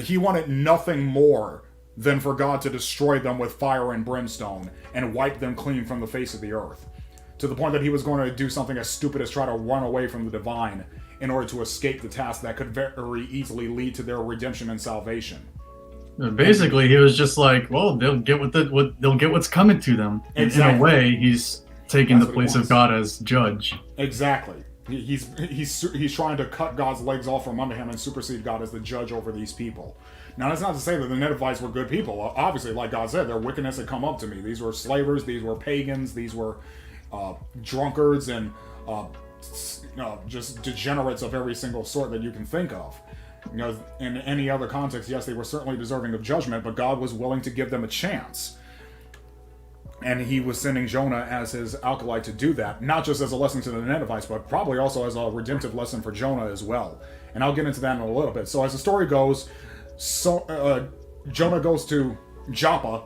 He wanted nothing more than for God to destroy them with fire and brimstone and wipe them clean from the face of the earth. to the point that he was going to do something as stupid as try to run away from the divine in order to escape the task that could very easily lead to their redemption and salvation. Basically, he was just like, well, they'll get they'll get what's coming to them. Exactly. In a way, he's taking That's the what he place of wants. God as judge. Exactly. He's trying to cut God's legs off from under him and supersede God as the judge over these people. Now, that's not to say that the Ninevites were good people. Obviously, like God said, their wickedness had come up to me. These were slavers, these were pagans, these were drunkards, and just degenerates of every single sort that you can think of. In any other context, yes, they were certainly deserving of judgment, but God was willing to give them a chance. And he was sending Jonah as his acolyte to do that, not just as a lesson to the Ninevites, but probably also as a redemptive lesson for Jonah as well. And I'll get into that in a little bit. So as the story goes, Jonah goes to Joppa,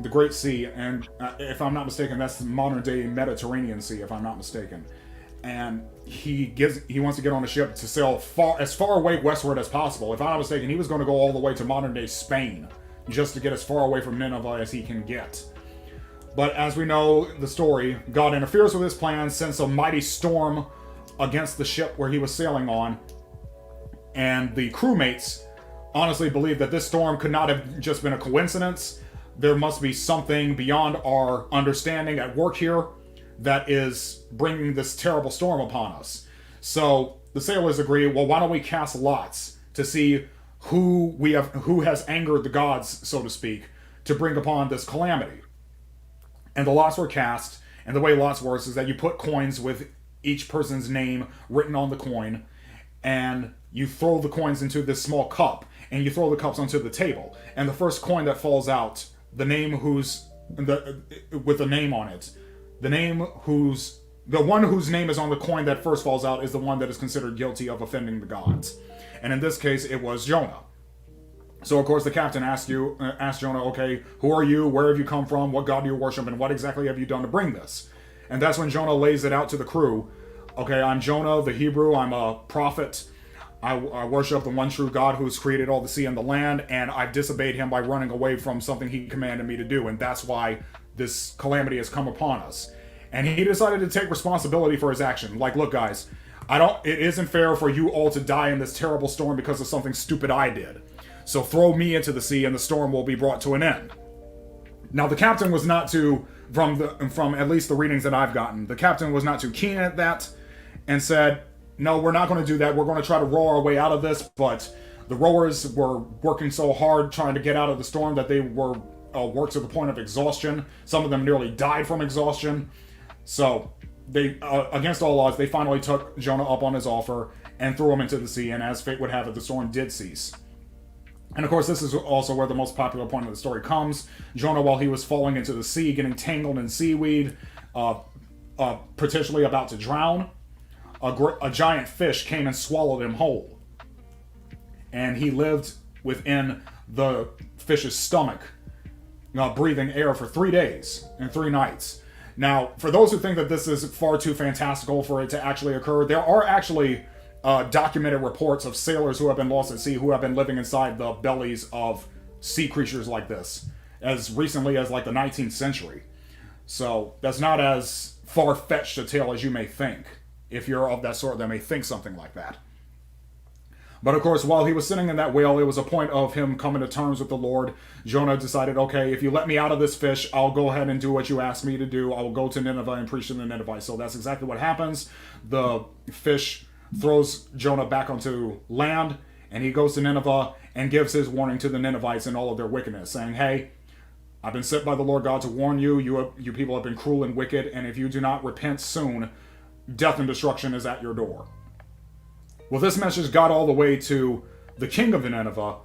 the Great Sea, and if I'm not mistaken, that's the modern-day Mediterranean Sea, if I'm not mistaken. And he wants to get on a ship to sail as far away westward as possible. If I'm not mistaken, he was going to go all the way to modern-day Spain, just to get as far away from Nineveh as he can get. But as we know the story, God interferes with his plan, sends a mighty storm against the ship where he was sailing on, and the crewmates honestly believe that this storm could not have just been a coincidence. There must be something beyond our understanding at work here that is bringing this terrible storm upon us. So the sailors agree, well, why don't we cast lots to see who has angered the gods, so to speak, to bring upon this calamity. And the lots were cast, and the way lots works is that you put coins with each person's name written on the coin, and you throw the coins into this small cup, and you throw the cups onto the table. And the first coin that falls out, with the name on it, the one whose name is on the coin that first falls out is the one that is considered guilty of offending the gods. And in this case, it was Jonah. So, of course, the captain asked Jonah, okay, who are you? Where have you come from? What god do you worship? And what exactly have you done to bring this? And that's when Jonah lays it out to the crew. Okay, I'm Jonah, the Hebrew. I'm a prophet. I worship the one true God who's created all the sea and the land, and I've disobeyed him by running away from something he commanded me to do, and that's why this calamity has come upon us. And he decided to take responsibility for his action. Like, look, guys, it isn't fair for you all to die in this terrible storm because of something stupid I did. So throw me into the sea and the storm will be brought to an end. Now, the captain was not too, from at least the readings that I've gotten, the captain was not too keen at that and said, no, we're not going to do that. We're going to try to row our way out of this. But the rowers were working so hard trying to get out of the storm that they were worked to the point of exhaustion. Some of them nearly died from exhaustion. So they, against all odds, they finally took Jonah up on his offer and threw him into the sea. And as fate would have it, the storm did cease. And of course, this is also where the most popular point of the story comes. Jonah, while he was falling into the sea, getting tangled in seaweed, potentially about to drown, a giant fish came and swallowed him whole. And he lived within the fish's stomach, breathing air for 3 days and 3 nights. Now, for those who think that this is far too fantastical for it to actually occur, there are actually documented reports of sailors who have been lost at sea who have been living inside the bellies of sea creatures like this as recently as like the 19th century. So that's not as far-fetched a tale as you may think, if you're of that sort that may think something like that. But of course, while he was sitting in that whale, it was a point of him coming to terms with the Lord. Jonah decided, okay, if you let me out of this fish, I'll go ahead and do what you asked me to do. I will go to Nineveh and preach to the Ninevites. So that's exactly what happens. The fish throws Jonah back onto land, and he goes to Nineveh and gives his warning to the Ninevites and all of their wickedness, saying, hey, I've been sent by the Lord God to warn you. You people have been cruel and wicked, and if you do not repent soon, death and destruction is at your door. Well, this message got all the way to the king of Nineveh,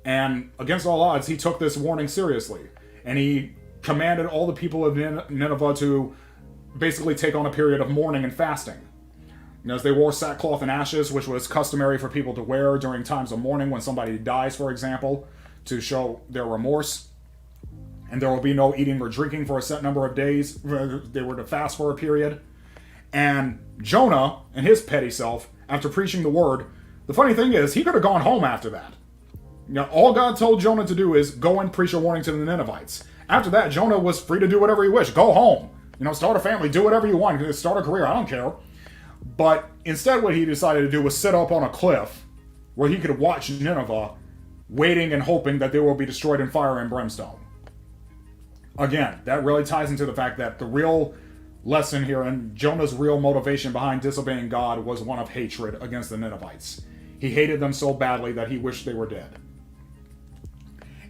and against all odds, he took this warning seriously, and he commanded all the people of Nineveh to basically take on a period of mourning and fasting. As they wore sackcloth and ashes, which was customary for people to wear during times of mourning when somebody dies, for example, to show their remorse. And there will be no eating or drinking for a set number of days. They were to fast for a period. And Jonah and his petty self, after preaching the word, the funny thing is, he could have gone home after that. All God told Jonah to do is go and preach a warning to the Ninevites. After that, Jonah was free to do whatever he wished. Go home. Start a family, do whatever you want, start a career, I don't care. But instead, what he decided to do was sit up on a cliff where he could watch Nineveh, waiting and hoping that they will be destroyed in fire and brimstone. Again, that really ties into the fact that the real lesson here and Jonah's real motivation behind disobeying God was one of hatred against the Ninevites. He hated them so badly that he wished they were dead.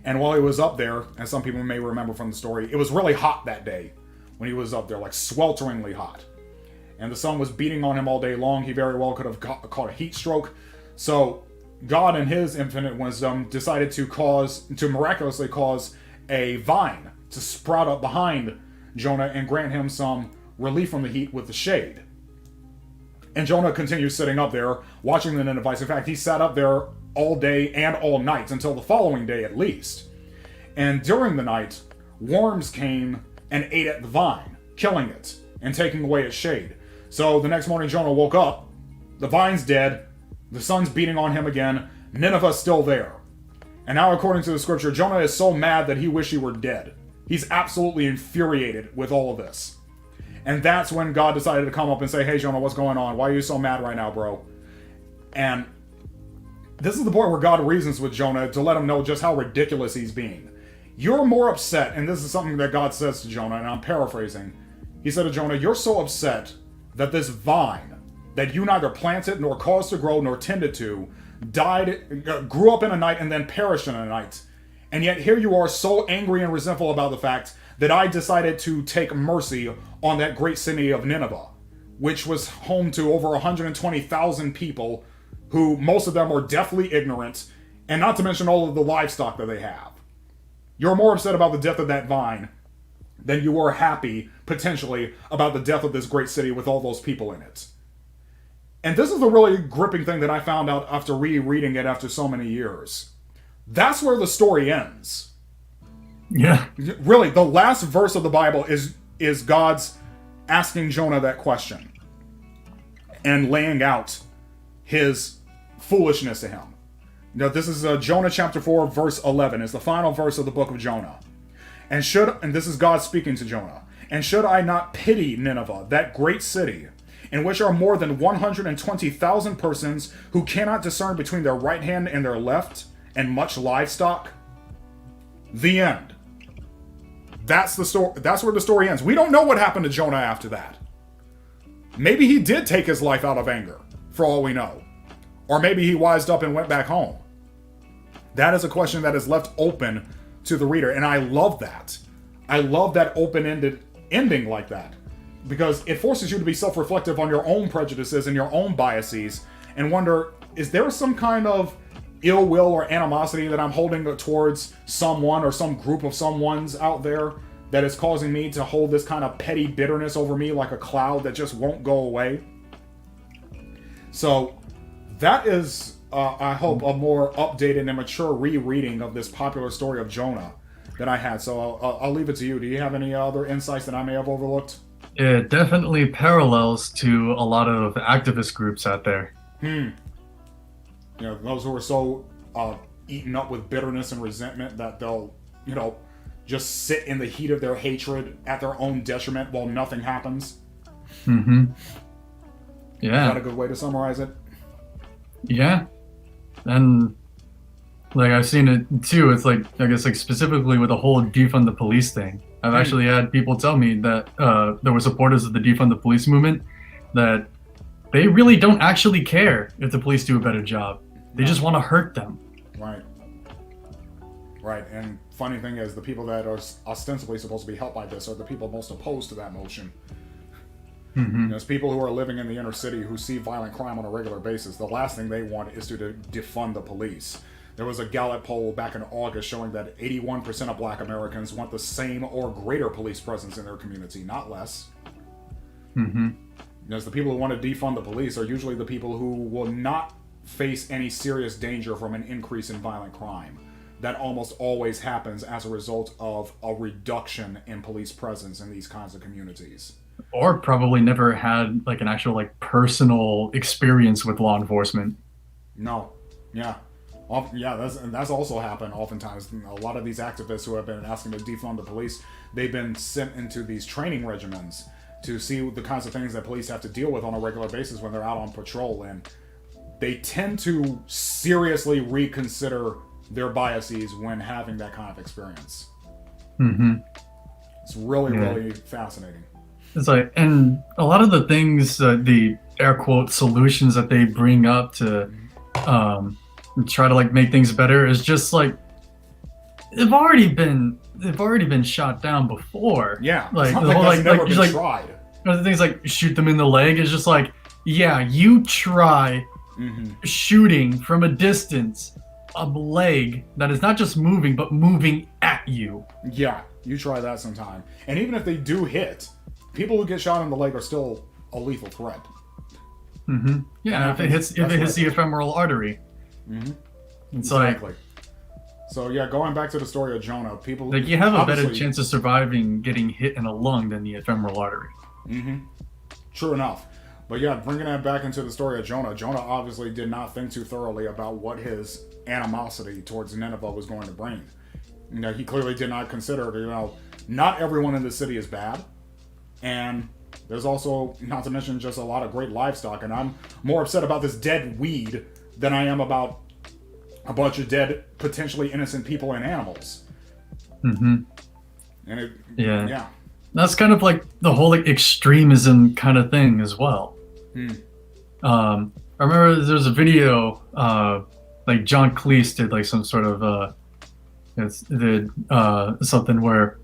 And while he was up there, as some people may remember from the story, it was really hot that day when he was up there, like swelteringly hot. And the sun was beating on him all day long. He very well could have caught a heat stroke. So God, in his infinite wisdom, decided to miraculously cause a vine to sprout up behind Jonah and grant him some relief from the heat with the shade. And Jonah continued sitting up there, watching the Ninevites. In fact, he sat up there all day and all night, until the following day at least. And during the night, worms came and ate at the vine, killing it and taking away its shade. So the next morning, Jonah woke up, the vine's dead, the sun's beating on him again, Nineveh's still there. And now, according to the scripture, Jonah is so mad that he wished he were dead. He's absolutely infuriated with all of this. And that's when God decided to come up and say, hey, Jonah, what's going on? Why are you so mad right now, bro? And this is the point where God reasons with Jonah to let him know just how ridiculous he's being. You're more upset, and this is something that God says to Jonah, and I'm paraphrasing. He said to Jonah, you're so upset that this vine that you neither planted nor caused to grow nor tended to grew up in a night and then perished in a night. And yet here you are so angry and resentful about the fact that I decided to take mercy on that great city of Nineveh, which was home to over 120,000 people who most of them are deathly ignorant, and not to mention all of the livestock that they have. You're more upset about the death of that vine than you were happy, potentially, about the death of this great city with all those people in it. And this is the really gripping thing that I found out after rereading it after so many years. That's where the story ends. Yeah. Really, the last verse of the Bible is God's asking Jonah that question and laying out his foolishness to him. Now, this is Jonah chapter 4, verse 11. It's the final verse of the book of Jonah. And this is God speaking to Jonah. And should I not pity Nineveh, that great city, in which are more than 120,000 persons who cannot discern between their right hand and their left, and much livestock? The end. That's the story. That's where the story ends. We don't know what happened to Jonah after that. Maybe he did take his life out of anger, for all we know. Or maybe he wised up and went back home. That is a question that is left open to the reader, and I love that. I love that open-ended ending like that, because it forces you to be self-reflective on your own prejudices and your own biases, and wonder, is there some kind of ill will or animosity that I'm holding towards someone or some group of someone's out there that is causing me to hold this kind of petty bitterness over me like a cloud that just won't go away? So that is, I hope, a more updated and mature rereading of this popular story of Jonah that I had. So I'll leave it to you. Do you have any other insights that I may have overlooked? It definitely parallels to a lot of activist groups out there. Those who are so eaten up with bitterness and resentment that they'll, just sit in the heat of their hatred at their own detriment while nothing happens. Mm-hmm. Yeah. Is that a good way to summarize it? Yeah. And like I've seen it too. It's like, I guess, like specifically with the whole defund the police thing. I've actually had people tell me that there were supporters of the defund the police movement that they really don't actually care if the police do a better job. They just want to hurt them. Right. Right. And funny thing is, the people that are ostensibly supposed to be helped by this are the people most opposed to that motion. Mm-hmm. There's people who are living in the inner city who see violent crime on a regular basis. The last thing they want is to defund the police. There was a Gallup poll back in August showing that 81% of Black Americans want the same or greater police presence in their community, not less. Mm-hmm. Because the people who want to defund the police are usually the people who will not face any serious danger from an increase in violent crime. That almost always happens as a result of a reduction in police presence in these kinds of communities. Or probably never had like an actual like personal experience with law enforcement. No. Yeah. Yeah, that's also happened oftentimes. A lot of these activists who have been asking to defund the police, they've been sent into these training regimens to see the kinds of things that police have to deal with on a regular basis when they're out on patrol, and they tend to seriously reconsider their biases when having that kind of experience. Mm-hmm. It's really, really fascinating. It's like, and a lot of the things, the air quote solutions that they bring up to try to like make things better is just like they've already been shot down before. Yeah, Like it's not the like whole that's never been like tried. other things like shoot them in the leg is just like, yeah, you try shooting from a distance a leg that is not just moving but moving at you. Yeah, you try that sometime. And even if they do hit, people who get shot in the leg are still a lethal threat. Yeah, if it hits the ephemeral artery. It's Exactly. like, So yeah, going back to the story of Jonah, people you have a better obviously- chance of surviving getting hit in a lung than the ephemeral artery. True enough. But yeah, bringing that back into the story of Jonah, Jonah obviously did not think too thoroughly about what his animosity towards Nineveh was going to bring. You know, he clearly did not consider, not everyone in the city is bad. And there's also, not to mention, just a lot of great livestock. And I'm more upset about this dead weed than I am about a bunch of dead, potentially innocent people and animals. And yeah. That's kind of like the whole like extremism kind of thing as well. I remember there was a video like John Cleese did like some sort of something where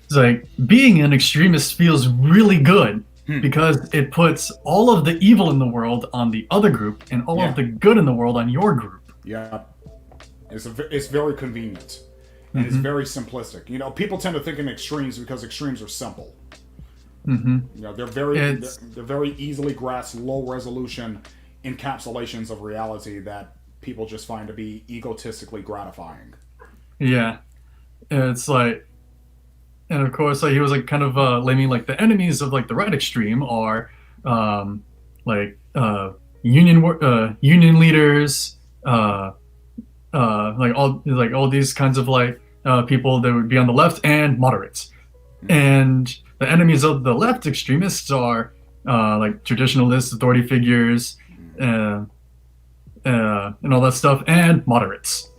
it's like being an extremist feels really good because it puts all of the evil in the world on the other group and all of the good in the world on your group. Yeah, it's very convenient and it's very simplistic. You know, people tend to think in extremes because extremes are simple. You know, they're very easily grasped, low resolution encapsulations of reality that people just find to be egotistically gratifying. Yeah, and it's like, and of course, like he was like kind of laming like the enemies of like the right extreme are union leaders, like all these kinds of like people that would be on the left and moderates, and the enemies of the left extremists are like traditionalists, authority figures, and all that stuff, and moderates.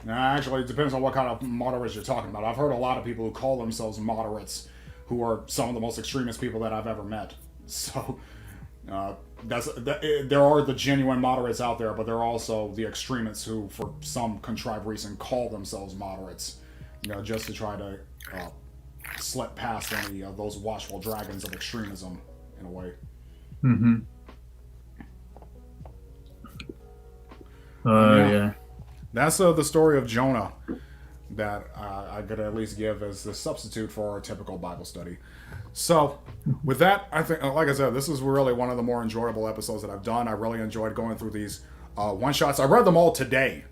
Now, actually, it depends on what kind of moderates you're talking about. I've heard a lot of people who call themselves moderates who are some of the most extremist people that I've ever met. So, there are the genuine moderates out there, but there are also the extremists who, for some contrived reason, call themselves moderates, just to try to slip past any of those watchful dragons of extremism, in a way. Yeah. That's the story of Jonah that I could at least give as the substitute for our typical Bible study. So, with that, I think, like I said, this is really one of the more enjoyable episodes that I've done. I really enjoyed going through these one-shots. I read them all today,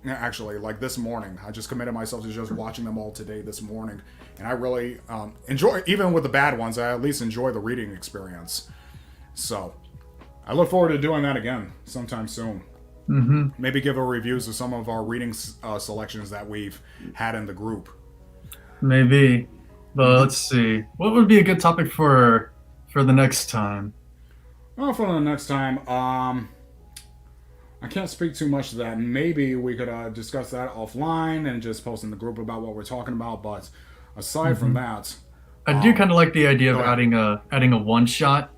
actually, like this morning. I just committed myself to just watching them all today, this morning. And I really enjoy, even with the bad ones, I at least enjoy the reading experience. So, I look forward to doing that again sometime soon. Maybe give a reviews of some of our reading selections that we've had in the group. Maybe, but let's see. What would be a good topic for the next time? Well, for the next time, I can't speak too much to that. Maybe we could discuss that offline and just post in the group about what we're talking about. But aside from that, I do kind of like the idea of adding a one shot.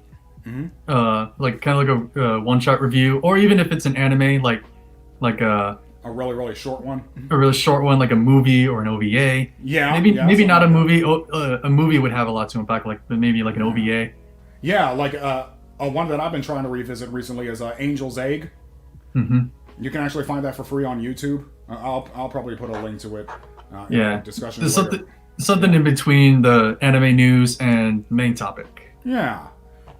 Like kind of like a one-shot review, or even if it's an anime, like a really, really short one. A really short one, like a movie or an OVA. Yeah, maybe not a movie. A movie would have a lot to unpack, but maybe like an OVA. Yeah, like one that I've been trying to revisit recently is Angel's Egg. You can actually find that for free on YouTube. I'll probably put a link to it. In the discussion. There's something in between the anime news and the main topic. Yeah.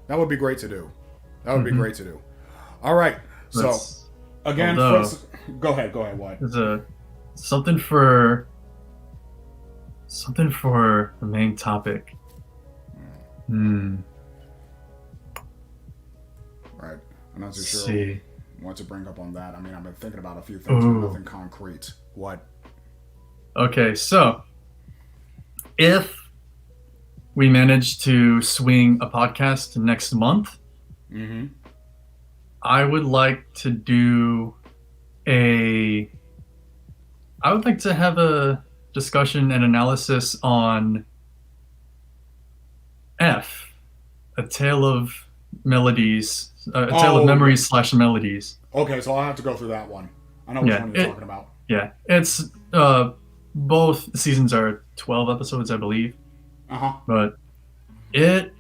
That would be great to do. All right. So, again, Fritz, go ahead. What? There's something for the main topic. Right. I'm not too sure want to bring up on that? I mean, I've been thinking about a few things, but Ooh. nothing concrete. What? Okay, so if we manage to swing a podcast next month, Mm-hmm. I would like to do a I would like to have a discussion and analysis on F, a tale of melodies, a tale of Oh, yeah. memories slash melodies. Okay, so I'll have to go through that one. I know which Yeah, one you're talking about. it's both seasons are 12 episodes, I believe, Uh huh. but it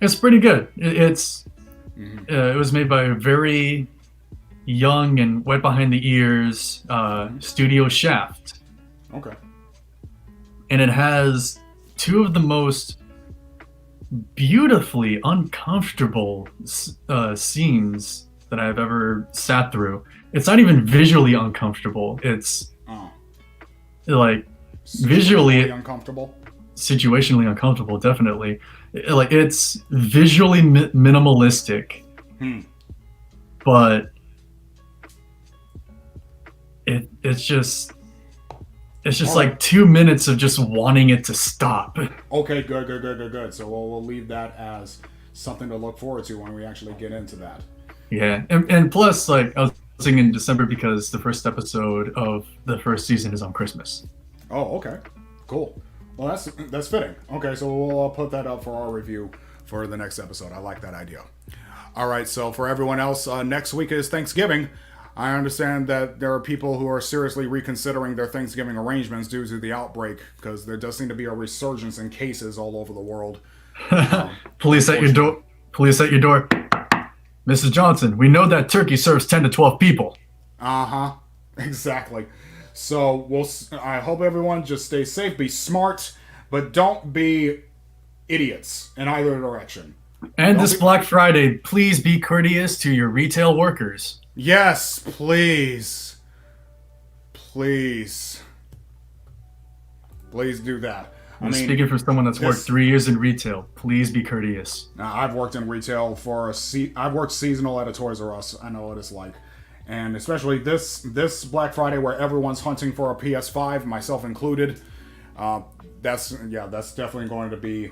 it's pretty good. Mm-hmm. It was made by a very young and wet behind the ears Mm-hmm. Studio Shaft, Okay. and it has two of the most beautifully uncomfortable scenes that I've ever sat through. It's not even visually uncomfortable. It's Oh. like Situationally visually uncomfortable. situationally uncomfortable, definitely. Like it's visually minimalistic, Hmm. but it's just All like right. 2 minutes of just wanting it to stop. Okay. Good. Good. Good. Good. Good. So we'll leave that as something to look forward to when we actually get into that. Yeah, and plus, like I was thinking in December because the first episode of the first season is on Christmas. Oh. Okay. Cool. Well, that's fitting. Okay. So we'll put that up for our review for the next episode. I like that idea. All right. So for everyone else, next week is Thanksgiving. I understand that there are people who are seriously reconsidering their Thanksgiving arrangements due to the outbreak because there does seem to be a resurgence in cases all over the world. Police at your door. Police at your door. Mrs. Johnson, we know that turkey serves 10 to 12 people. Uh huh. Exactly. So I hope everyone just stay safe, be smart, but don't be idiots in either direction. And Don't this be. Black Friday, please be courteous to your retail workers. Yes, please. Please. Please do that. I I'm mean, speaking from someone that's worked this. 3 years in retail. Please be courteous. Now, I've worked in retail I've worked seasonal at a Toys R Us. I know what it's like, and especially this Black Friday where everyone's hunting for a PS5, myself included. That's definitely going to be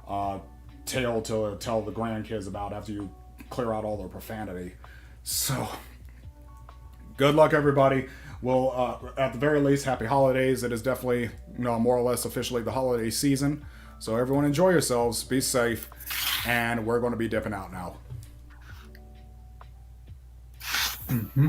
a tale to tell the grandkids about after you clear out all their profanity. So, good luck, everybody. Well, at the very least, happy holidays. It is definitely, more or less officially the holiday season. So everyone enjoy yourselves, be safe, and we're going to be dipping out now. Mm-hmm.